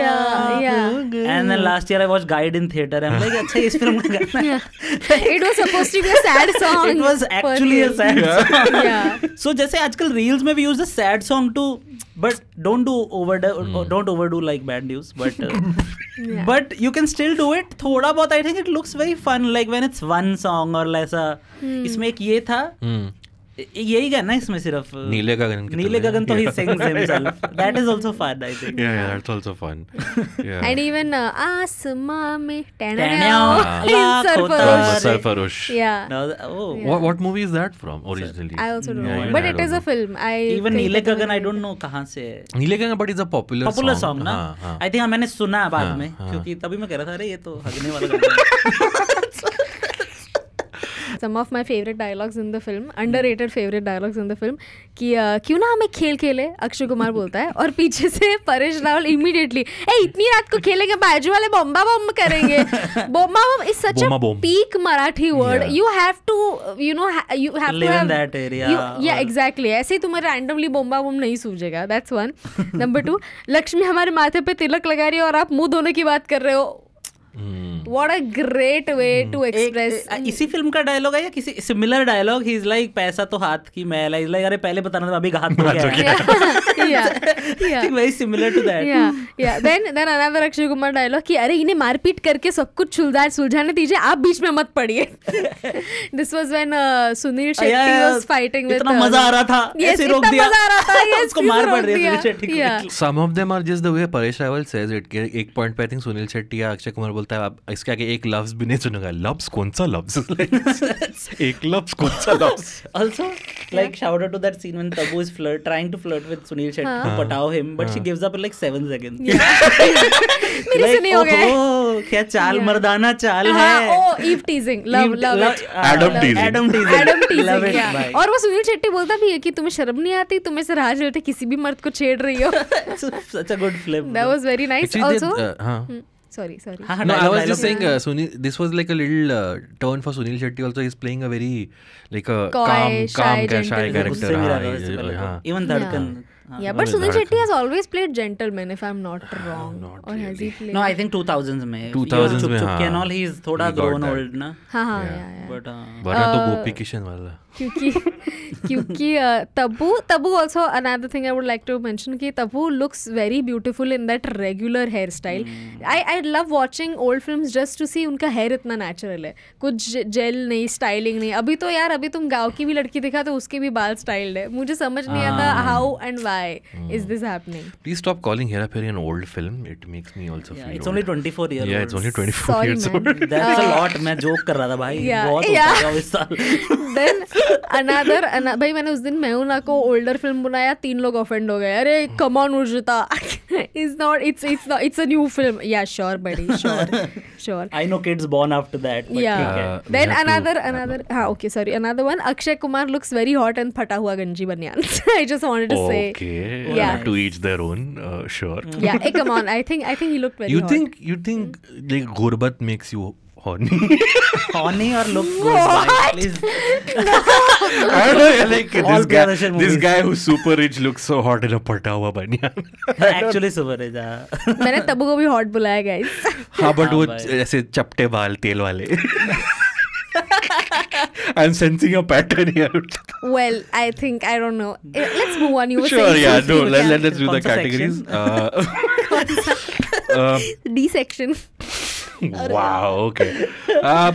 and then last year I watch Guide in theatre, I am like अच्छा इस फिल्म का गाना it was supposed to be a sad song, it was actually a sad song. So जैसे आजकल रील्स में we use the sad song too, but don't overdo like bad news, but you can still do it थोड़ा बहुत। I think it looks very fun like when it's one song or ऐसा। इसमें एक ये था, यही गाना इसमें सिर्फ नीले गगन तो he sings himself, that is also fun I think। yeah that's also fun। and even आसमां में Sarfarosh. what movie is that from originally? I also don't know, but it is a film। even नीले गगन I don't know कहाँ से है नीले गगन, but it's a popular song ना। I think मैंने सुना बाद में, क्योंकि तभी मैं कह रहा था अरे ये तो हगने वाला गाना। Some of my favorite dialogues in the film, underrated favorite dialogues in the film, कि क्यों ना हम एक खेल खेले, अक्षय कुमार बोलता है, और पीछे से परेश रावल immediately इतनी रात को खेलेंगे, बाजू वाले बॉम्बा बॉम्ब करेंगे। बॉम्बा bomb is such a peak Marathi word। You have to live in that area। yeah exactly। ऐसे ही तुम्हें randomly बॉम्बा बॉम्ब नहीं सूझेगा। That's one। Number 2, लक्ष्मी हमारे माथे पे तिलक लगा रही है और आप मुंह धोने की बात कर रहे हो। What a great way to express। इसी फिल्म का डायलॉग है या किसी similar dialogue? He is like पैसा तो हाथ की मैल है, इज लाइक अरे पहले बताना था अभी हाथ धो गया। Very similar to that. Then another Akshay Kumar dialogue कि अरे इन्हें मारपीट करके सब कुछ सुलझाने दीजिए, आप बीच में मत पड़िए। This was when Sunil Shetty was fighting with, इतना मजा आ रहा था, ऐसे रोक दिया, मजा आ रहा था, उसको मार पड़ रही है सुनील शेट्टी को। Some of them are just the way Paresh Rawal says it। एक पॉइंट पे आई थिंक सुनील शेट्टी या अक्षय कुमार बोलता है आप इसके आगे एक लफ्ज भी नहीं सुनूंगा, लफ्ज कौन सा लफ्ज, एक लफ्ज कौन सा लफ्ज. Also, like shout out to that scene when Tabu is trying to flirt with Sunil Shetty to patao him, but she gives up in like 7 seconds. मेरे से नहीं हो गया. ओह क्या चाल मर्दाना चाल है. Oh, Eve teasing, love it. Adam teasing. Yeah. और वो सुनील शेट्टी बोलता भी है कि तुम्हें शर्म नहीं आती, तुम्हें से राज लेते किसी भी मर्द को छेड़ रही हो. Such a good flip. That was very nice. Also, sorry. No, I was just saying, Sunil. This was like a little turn for Sunil Shetty. Also, he's playing a very like a Coy, calm, shy shy character. Even Dhadkan. Yeah, but Sunil Shetty has always played gentleman, if I'm not wrong. Not or has he played? No, I think 2000s में. 2000s में हाँ. and all he's थोड़ा grown old ना. हाँ. But बड़ा तो गोपी किशन वाला. क्योंकि Tabu also another thing I would like to mention कि Tabu looks very beautiful in that regular hairstyle. I love watching old films just to see उनका hair इतना natural है, कुछ जेल नहीं, स्टाइलिंग नहीं. अभी तो यार अभी तुम गाँव की भी लड़की दिखा तो उसके भी बाल स्टाइल्ड है. मुझे समझ नहीं आता how and why is this happening. Please stop calling Hera Pheri an old film. It makes me also feel it's old. only 24 years old. Yeah, it's only 24 years man. old. That's a lot. मैं joke कर रहा था भाई. बहुत होता है इस साल. Then another भाई मैंने उस दिन मेहुना को older film बनाया, 3 लोग offend हो गए. अरे come on Urjita. It's a new film. Yeah, sure buddy, sure. I know kids born after that. Yeah. Then another okay, sorry. Another one, Akshay Kumar looks very hot and phata hua ganji banyan. I just wanted to say. Okay. Yeah. To each their own. Sure. Yeah. Hey, come on. I think he looked very hot. You think like Gurbat makes you horny? Horny or look good? Please. I don't know. Like this guy who's super rich looks so hot in a pata hua banyan. Actually super rich. मैंने तब्बू को भी hot बुलाया guys. हाँ but वो ऐसे चपटे बाल तेल वाले. I'm sensing a pattern here. Well, I think, I don't know. Let's move on. You were sure, saying yeah. No, let's do the categories. D section. Wow, okay.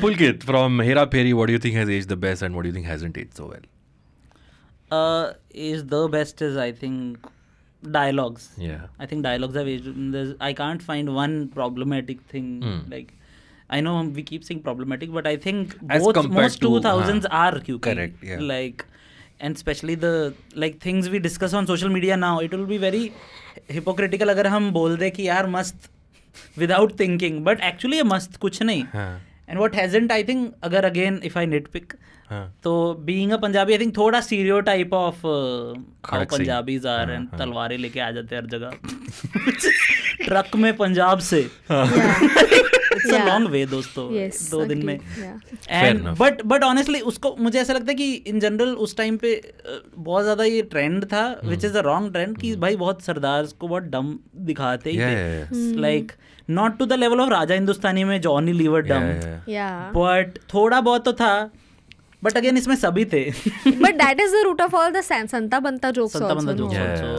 Pulkit, from Hera Pheri, what do you think has aged the best and what do you think hasn't aged so well? Is the best is, I think, dialogues. Yeah. I think dialogues have aged. I can't find one problematic thing. Like, I know we keep saying problematic, but I think most 2000s are cute. Correct, yeah. Like, and especially the like things we discuss on social media now, it will be very hypocritical अगर हम बोल दे कि यार मस्त without thinking, but actually ये मस्त कुछ नहीं. And what hasn't, I think, अगर again if I nitpick, तो being a Punjabi, I think थोड़ा stereotype of how Punjabis are and तलवारें लेके आ जाते हैं हर जगह. ट्रक में पंजाब से. It's a long way दोस्तों. Yes, 2 दिन में. And but honestly उसको मुझे ऐसा लगता है कि in general उस टाइम पे बहुत ज़्यादा ये ट्रेंड था, which is a wrong trend, कि भाई बहुत सरदार को बहुत डम दिखाते ही थे. Like not to the level of Raja Hindustani में जॉनी लीवर डम. But थोड़ा बहुत तो था. But again, इसमें सभी थे. But that is the root of all the Santa Banta jokes also.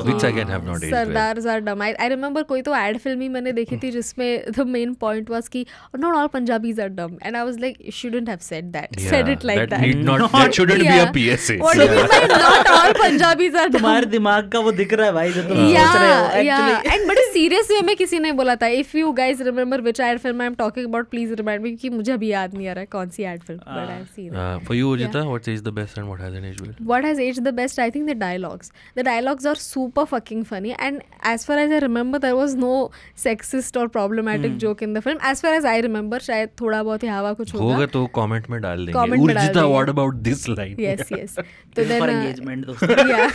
Which again have not aged well. Sardars are dumb. I remember कोई तो ad film ही मैंने देखी थी जिसमें the main point was कि not all Punjabis are dumb. And I was like, you shouldn't have said that. Said it like that. That shouldn't be a PSA. What do you mean by not all Punjabis are dumb? तुम्हारे दिमाग का वो दिख रहा है भाई जो तुम सोच रहे हो. Yeah. And but serious way में किसी ने बोला था. If you guys remember which ad film I'm talking about, please remind me क्योंकि मुझे अभी याद नहीं आ रहा है कौन सी ad film. But I've seen it. For you, Urjita, what's aged the best and what hasn't aged well? What has aged the best? I think the dialogues. The dialogues are super fucking funny. And as far as I remember, there was no sexist or problematic joke in the film. As far as I remember, शायद थोड़ा बहुत ही हवा कुछ होगा. होगा तो comment में डाल देंगे. Urjita, what about this line? Yes. तो then for engagement दोस्तों. Yeah.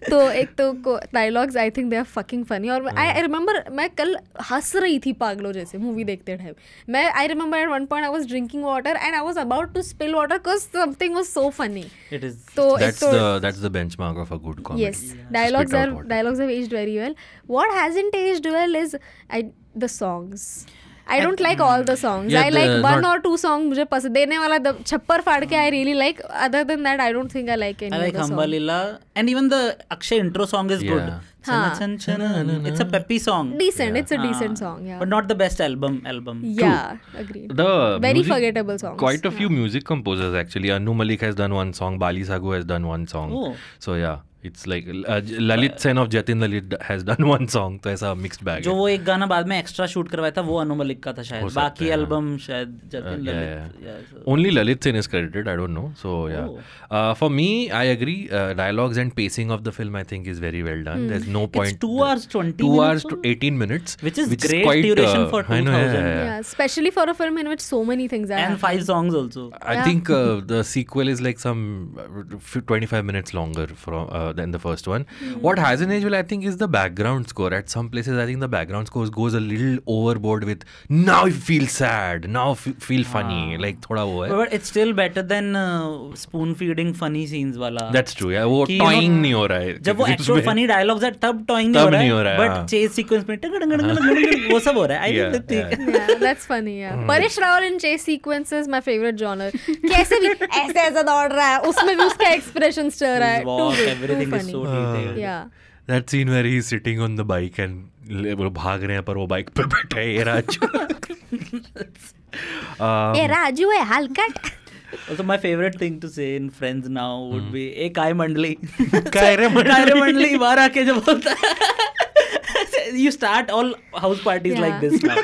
तो एक तो dialogues I think they are fucking funny. और I remember मैं कल हंस रही थी पागलों जैसे मूवी देखते time. I remember at one point I was drinking water and I was about to spill water because something was so funny. It is. That's the benchmark of a good comedy. Yes, dialogues have aged very well. What hasn't aged well is the songs. I don't like all the songs. I like one or two songs मुझे पसंद देने वाला छप्पर फाड़ के I really like. Other than that, I don't think I like any of the songs. I like Hamba Lila, and even the Akshay intro song is good. It's a peppy song. Decent. It's a decent song. Yeah. But not the best album. Yeah, agreed. Very forgettable songs. Quite a few music composers actually. Anu Malik has done one song. Bali Sagu has done one song. Oh. So yeah. It's like Lalit Sen of Jatin Lalit has done one song, तो ऐसा mixed bag जो वो एक गाना बाद में extra shoot करवाया था वो अनु मलिक का था शायद, बाकी एल्बम शायद Jatin Lalit. Only Lalit Sen is credited, I don't know. So yeah, for me, I agree. Dialogues and pacing of the film, I think, is very well done. There's no point. It's 2 hours 20 2 minutes, hours to 18 minutes, which is great quite, duration for 2000. Yeah, especially for a film in which so many things are. And 5 songs also. I think the sequel is like some 25 minutes longer than the first one. What hasn't aged well, I think, is the background score. At some places, I think the background score goes a little overboard with now you feel sad, now feel funny, like thoda wo hai. But it's still better than spoon feeding funny scenes वाला. That's true. Yeah, वो toying नहीं हो रहा है. जब वो actual funny dialogues है तब toying नहीं हो रहा है. But chase sequence में वो सब हो रहा है. I think. Yeah, that's funny. Yeah. Paresh Rawal in chase sequences my favorite genre. कैसे भी ऐसे दौड़ रहा है, उसमें भी उसका expression चल रहा है. Everything is so detailed. Yeah. That scene where he's sitting on the bike and वो भाग रहे हैं पर वो बाइक पे बैठा है ये राजू. ये राजू है हलकट. Also my favorite thing to say in Friends now would be ए काय मंडली. काय मंडली बाहर आके जब बोलता है. You start all house parties like this now.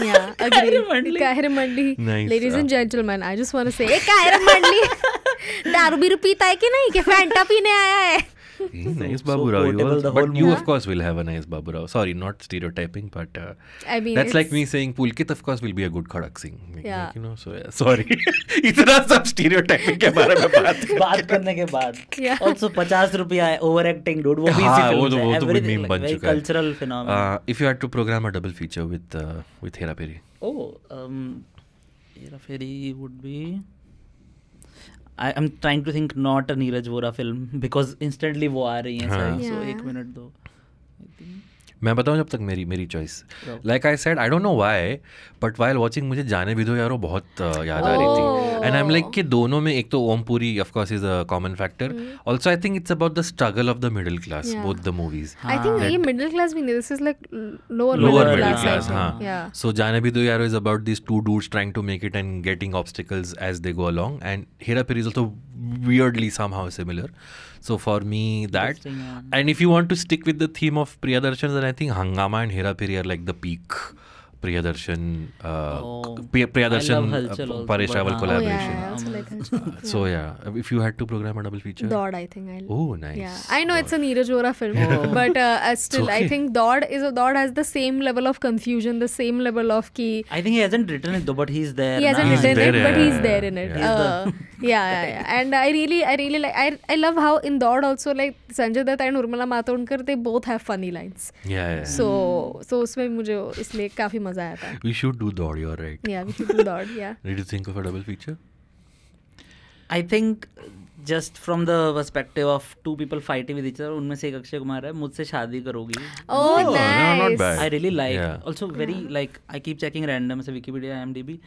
Yeah, agree. Kahir Mandi. Nice. Ladies and gentlemen, I just want to say, Kahir Mandi. दारू भी पीता है कि नहीं, कि फैंटा पीने आया है? Nice Babu Rao. But you of course will have a nice Babu Rao. Sorry, not stereotyping, but I mean, that's like me saying Pulkit of course will be a good Khadak Singh. Yeah. Like, you know, so yeah, sorry. इतना सब stereotyping के बारे में बात करने के बाद. Also 50 रुपया overacting dude वो भी इसी film वो से. तो meme बन very चुका है. cultural phenomenon. If you had to program a double feature with Hera Pheri. Hera Pheri would be. I'm trying to think not a Neeraj Vora film because instantly वो आ रही हैं सारी. So 1 minute दो. मैं बताऊं जब तक मेरी choice. Like I said I don't know why but while watching मुझे जाने भी दो यार वो बहुत याद आ रही थी. एंड आई एम लाइक कि दोनों में एक तो Om Puri of course is a common factor. Also I think it's about the struggle of the middle class both the movies. I think ये मिडिल क्लास भी नहीं, this is like lower middle class. हाँ, so Jaane Bhi Do Yaaro is about this two dudes trying to make it and getting obstacles as they go along. And Hera Pheri is also weirdly somehow similar. So for me that, and if you want to stick with the theme of Priyadarshan, then I think Hangama and Hera Pheri are like the peak Priyadarshan Paresh Rawal collaboration. So yeah, if you had to program a double feature, Dod, I think oh nice. Yeah, I know it's a Neeraj Vora film, but still I think Dod has the same level of confusion, the same level of key. I think he hasn't written it though, but he's there. He hasn't written it, but he's there in it. Yeah. And I really like. I love how in Dod also like Sanjay Dutt and Urmila Matondkar, they both have funny lines. Yeah. So उसमें मुझे इसलिए काफी मजा आया था. We should do Dod, you're right. Yeah, we should do Dod. Yeah. Did you think of a double feature? I think just from the perspective of two people fighting with each other, उनमें से एक अक्षय कुमार है, मुझसे शादी करोगी. Oh, nice. Not bad. I really like. Yeah. Also very like I keep checking random से Wikipedia, IMDb.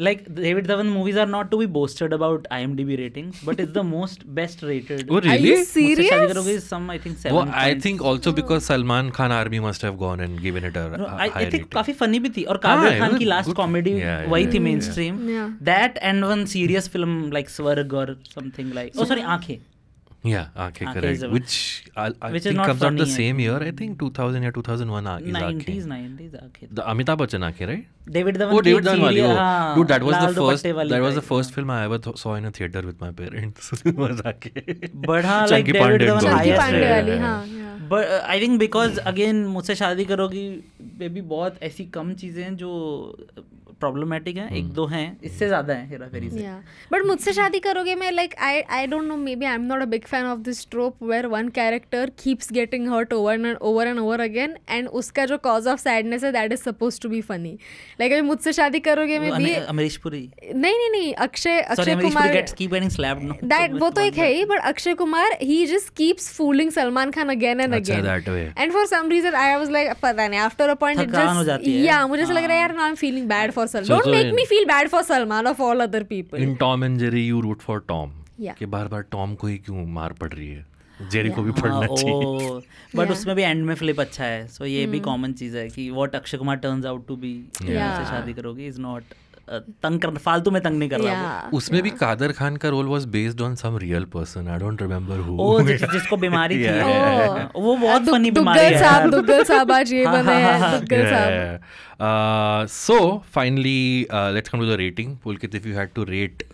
Like David Dhawan movies are not to be boasted about IMDb ratings, but it's the most best rated. Oh really? Are you serious? मुझसे शादी करोगी is some I think 7. Well, I think also because Salman Khan army must have gone and given it a high I think rating. काफी funny भी थी और काबिल खान की last comedy वही थी mainstream. Yeah. That and one serious film like Swarg or something like. Oh sorry, Aankheं. Yeah, Aankheं, correct. Which I which think not comes out the funny, same year. I think 2000 or 2001 is 90s Aankheं. Aankheं. The Amitabh Bachchan Aankheं, right? David Dhawan. Oh, David Dhawan wali. Dude, that was Lal the first. दुपट्टे वाली That was the type. first film I ever saw in a theater with my parents. was Aankheं. But हाँ, like Chunky David Pandey Dhawan and Chunky highest Pandey rated. वाली, हाँ, yeah. But I think because again मुझसे शादी करोगी में भी बहुत ऐसी कम चीजें हैं जो प्रॉब्लमेटिक हैं. एक दो हैं, इससे ज्यादा हैं हेरा फेरी से. बट मुझसे शादी करोगे में like I don't know, maybe I'm not a big fan of this trope where one character keeps getting hurt over and over again and उसका जो cause of sadness है that is supposed to be funny. Like अभी मुझसे शादी करोगे में भी अमरीश पुरी. नहीं Akshay Kumar keep getting slapped. No, that वो तो एक है ही, but Akshay Kumar he just keeps fooling Salman Khan again and again. That way. And for some reason I was like पता नहीं, after a point it just मुझे ऐसा लग रहा है यार now I'm feeling bad for Salman. Don't make me feel bad for Salman of all other people. In Tom and Jerry, you root for Tom. Yeah. कि बार-बार Tom को ही क्यों मार पड़ रही है? जेरी को भी पढ़ना चाहिए. बट उसमें भी एंड में फ्लिप अच्छा है. सो ये भी कॉमन चीज है कि what Akshay Kumar turns out to be. मुझसे शादी करोगी इज नॉट फालतू में तंग नहीं कर रहा वो। उसमें भी कादर खान का role was based on some real person, I don't remember who. Oh जिसको बीमारी थी, वो बहुत फनी बीमारी है। दुग्गल साहब आज ये बने हैं, दुग्गल साहब। So finally, let's come to the rating. Pulkit, if you had to rate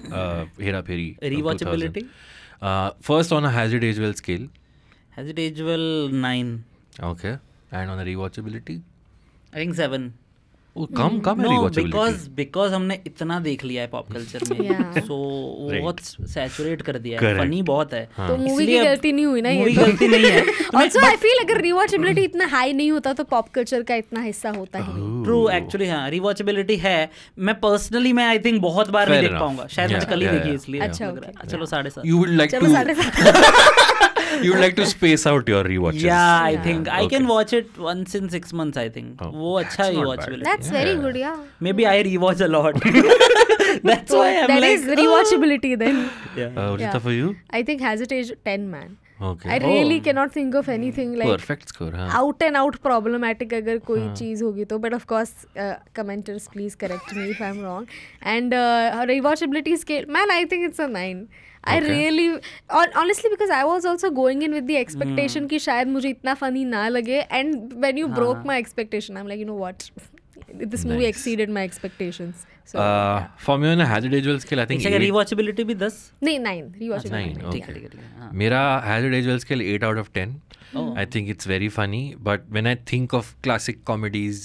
Hera Pheri rewatchability, first on a Has It Aged Well scale. Has It Aged Well 9. Okay, and on a rewatchability, I think 7. कम है rewatchability. because हमने इतना देख लिया है pop culture में, so बहुत saturate कर दिया है, फनी बहुत है, तो मूवी की गलती नहीं हुई ना, मूवी गलती नहीं है। Also I feel अगर रिवॉचेबिलिटी इतना हाई नहीं होता तो पॉप कल्चर का इतना हिस्सा होता ही नहीं। ट्रू, एक्चुअली हाँ, रिवॉचेबिलिटी है। मैं पर्सनली आई थिंक बहुत बार नहीं देख पाऊंगा, शायद मुझे कल ही देखी इसलिए। अच्छा, चलो 7.5। You would like to you would like to space out your rewatches. Yeah, I think I can watch it once in 6 months. I think वो अच्छा rewatchability. That's very good, yeah. Maybe I rewatch a lot. That's why I'm that like. That is rewatchability then. Yeah. Rita, for you? I think Has It Aged 10, man. Okay. I really cannot think of anything like perfect score. हाँ. out and out problematic अगर कोई चीज़ होगी तो, but of course commenters please correct me if I'm wrong. And rewatchability scale, man, I think it's a 9. I really honestly, because I was also going in with the expectation कि शायद मुझे इतना funny ना लगे, and when you broke my expectation, I'm like, you know what, this movie exceeded my expectations. So for me on a Has It Aged Well scale, I think इसका rewatchability भी 10? नहीं 9 rewatchability 9. ठीक है। मेरा Has It Aged Well scale 8 out of 10. I think it's very funny, but when I think of classic comedies,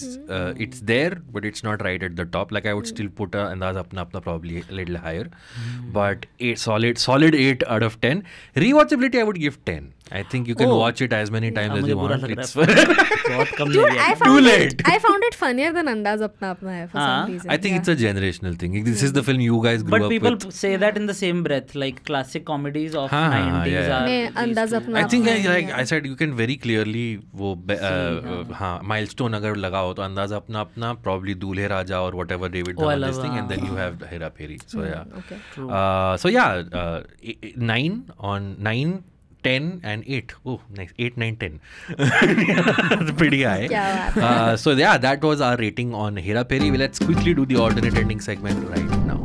it's there, but it's not right at the top. Like I would still put Andaz Apna Apna probably a little higher, but solid 8 out of 10. Rewatchability I would give 10. I think you can watch it as many times as you want. It's बहुत कम Dude, too late. I found it funnier than Andaz Apna Apna hai for some reason. I think it's a generational thing. This is the film you guys grew up with. But people say that in the same breath, like classic comedies of 90s are. Andaz Apna I think like I said, you can very clearly वो milestone अगर लगाओ तो अंदाज़ अपना अपना, probably दूल्हे राजा or whatever David Dhawan this thing, and then you have Hera Pheri. So yeah. Okay. So yeah, 9 on 9. 10 and 8. Oh, nice. 8, 9, 10. Pretty high. So yeah, that was our rating on Hera Pheri. Let's quickly do the alternate ending segment right now.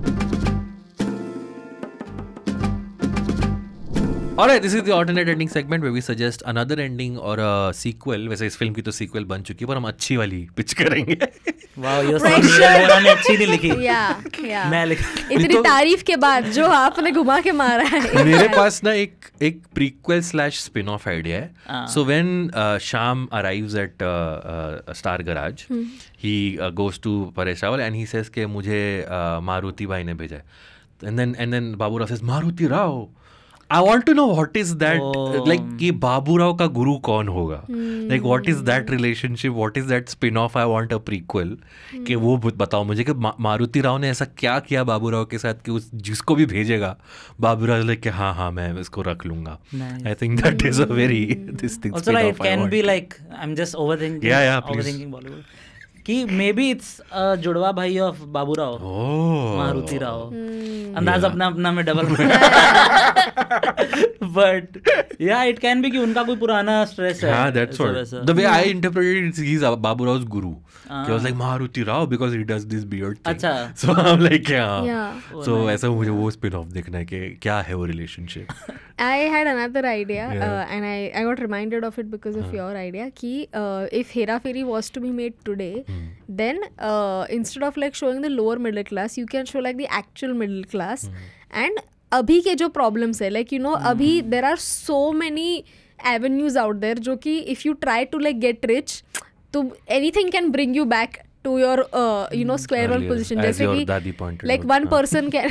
Alright, this is the alternate ending segment where we suggest another ending or a sequel. वैसे इस film की तो sequel बन चुकी है, पर हम अच्छी वाली पिच करेंगे। Wow, ये ने अच्छी नहीं लिखी। Yeah. मैं लिख। इतनी तारीफ के बाद जो आपने घुमा के मारा है। मेरे पास ना एक prequel / spin-off idea है. So when Shyam arrives at Star Garage, he goes to Paresh Rawal and he says कि मुझे मारुति भाई ने भेजा है. And then Babu Rao says Maruti Rao. I want to know what is that, like कि बाबू राव का गुरु कौन होगा, like what is that relationship, what is that spin-off. I want a prequel कि वो बताओ मुझे कि मारुति राव ने ऐसा क्या किया बाबू राव के साथ कि उस जिसको भी भेजेगा बाबू राव लाइक कि हाँ मैं इसको रख लूंगा. I think that is a very this thing. Also like it can be like I'm just overthinking. Yeah, please. Overthinking Bollywood. कि maybe it's जुड़वा भाई of बाबू राव, मारुति राव. अंदाज अपना अपना में double. But yeah, it can be कि उनका कोई पुराना stress है. Yeah, that's what. The way I interpreted it, he's Babu Rao's guru. He was like Maruti Rao because he does this beard thing. अच्छा. So I'm like Yeah. So ऐसा मुझे वो spin-off देखना है कि क्या है वो relationship. I had another idea, and I got reminded of it because of your idea. कि if Hera Pheri was to be made today, then instead of like showing the lower middle class, you can show like the actual middle class. And अभी के जो problems है, like you know, अभी there are so many avenues out there जो कि if you try to like get rich, तो anything can bring you back to your you know square one position. As जैसे your कि daddy pointed like out. one person can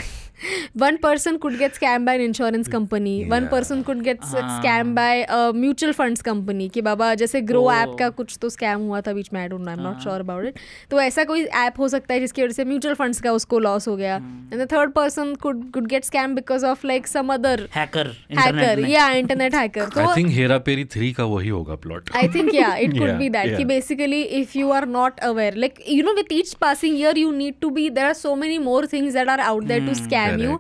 one person could get scammed by an insurance company, one person could get scammed by a mutual funds company कि बाबा जैसे grow app का कुछ तो scam हुआ था बीच में, I don't know, I am not sure about it. तो ऐसा कोई ऐप हो सकता है जिसकी वजह से म्यूचुअल फंड्स का उसको लॉस हो गया, and the third person could get scammed because of like some other hacker internet hacker. I think Hera Pheri 3 का वही होगा plot. I think it could be that कि basically if you are not aware, like you know with each passing year you need to be, there are so many more things that are out there to scam you.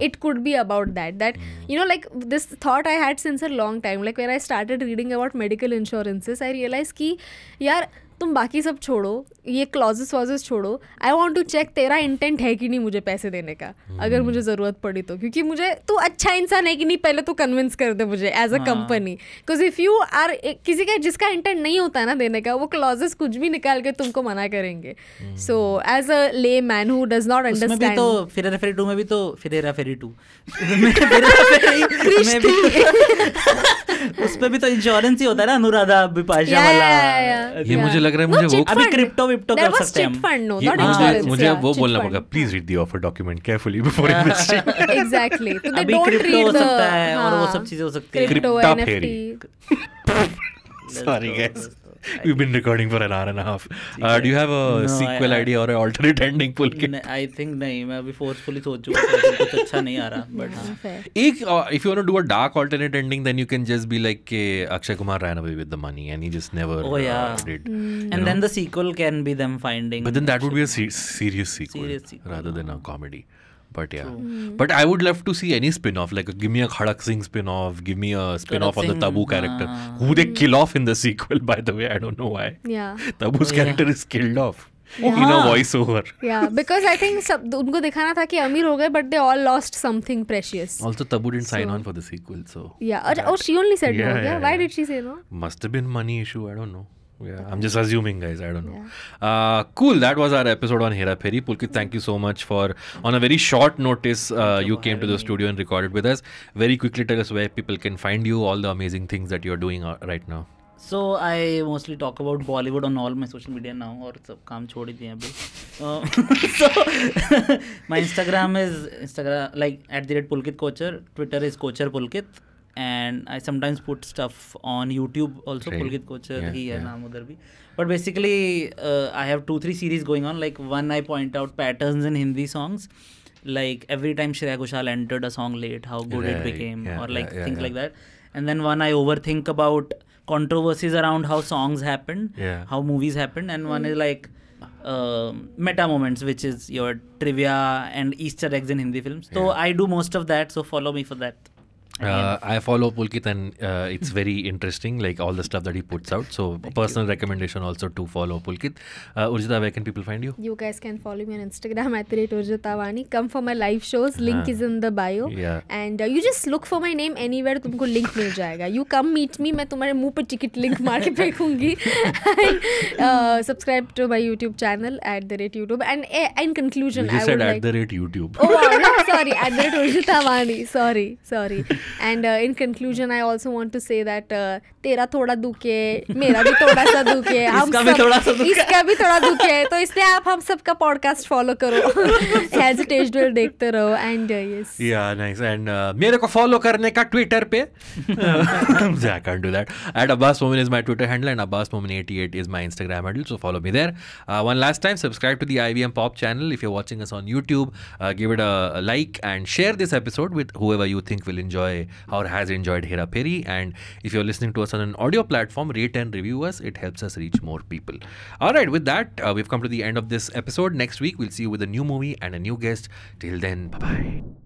It could be about that you know, like this thought I had since a long time, like when I started reading about medical insurances, I realized कि यार तुम बाकी सब छोड़ो, ये clauses वॉजेस छोड़ो, I want to check तेरा intent है कि नहीं मुझे पैसे देने का, अगर मुझे ज़रूरत पड़ी तो, क्योंकि मुझे तू अच्छा इंसान है कि नहीं पहले तो कन्विंस कर दे मुझे as a company, because if you are किसी का जिसका इंटेंट नहीं होता है ना देने का, वो क्लॉजेस कुछ भी निकाल के तुमको मना करेंगे. सो एज अ ले man who does not understand. तो फिरेरा फेरी 2 में भी तो फिरेरा फेरी 2 उसमें भी तो इंश्योरेंस ही होता है ना, अनुराधा बिपाशा वाला. ये मुझे लग रहा है मुझे वो अभी क्रिप्टो विप्टो कर सकते हैं हम. मुझे वो बोलना पड़ेगा, please read the offer document carefully before investing. Exactly. अभी क्रिप्टो हो सकता है और वो सब चीजें हो सकती है. Crypto NFT. Sorry guys, we've been recording for an hour and a half. Do you have a sequel idea or an alternate ending, Pulkit? I think नहीं, मैं अभी forcefully सोच चुका हूँ, कुछ अच्छा नहीं आ रहा. But if you want to do a dark alternate ending, then you can just be like Akshay Kumar ran away with the money and he just never did. And then the sequel can be them finding. But then that would be a serious sequel rather than a comedy. But yeah, but I would love to see any spin-off. Like, give me a Khadak Singh spin-off. Give me a spin-off on the Tabu character, who they kill off in the sequel. By the way, I don't know why. Yeah, Tabu's character is killed off in a voiceover. Yeah, because I think उनको दिखाना था कि अमीर हो गए, but they all lost something precious. Also, Tabu didn't sign on for the sequel, so yeah. Oh, she only said no. Yeah. Why did she say no? Must have been money issue. I don't know. Yeah, I'm just assuming, guys. I don't know. Cool. That was our episode on Hera Pheri. Pulkit, thank you so much for, on a very short notice, you came to the studio and recorded with us. Very quickly tell us where people can find you, all the amazing things that you're doing right now. So I mostly talk about Bollywood on all my social media now, और सब काम छोड़ ही दिए अभी. So my Instagram is like @Pulkit_Kochhar. Twitter is Kochhar Pulkit. And I sometimes put stuff on YouTube also. Pulkit Kochhar ही है नाम उधर भी. But basically I have 2-3 series going on. Like one, I point out patterns in Hindi songs. Like every time Shreya Ghoshal entered a song late, how good it became, or like things like that. And then one, I overthink about controversies around how songs happened, how movies happened. And one is like meta moments, which is your trivia and Easter eggs in Hindi films. So I do most of that. So follow me for that. I follow Pulkit and it's very interesting, like all the stuff that he puts out. So personal recommendation also to follow Pulkit. Urjita, where can people find you? You guys can follow me on Instagram @UrjitaVani. Come for my live shows. Link is in the bio. Yeah. And you just look for my name anywhere. तुमको link मिल जाएगा. You come meet me. मैं तुम्हारे मुंह पे ticket link मार के फेंकूंगी. Subscribe to my YouTube channel @YouTube. And in conclusion, you just said @YouTube. Oh wow, no, sorry, @UrjitaVani. Sorry. And in conclusion, I also want to say that तेरा थोड़ा दुखे, मेरा भी थोड़ा सा दुखे, इसका भी थोड़ा दुखे, तो इसलिए आप हम सबका पॉडकास्ट फॉलो करो, हेजिटेशनल देखते रहो. एंड यस, या नाइस. एंड मेरे को फॉलो करने का ट्विटर पे I can't do that. @AbbasMomin is my Twitter handle and AbbasMomin88 is my Instagram handle, so follow me there. One last time, subscribe to the IVM Pop channel. If you're watching us on YouTube, give it a like and share this episode with whoever you think will enjoy or has enjoyed Hera Pheri. And if you're listening to us on an audio platform, rate and review us. It helps us reach more people. All right, with that, we've come to the end of this episode. Next week, we'll see you with a new movie and a new guest. Till then, bye-bye.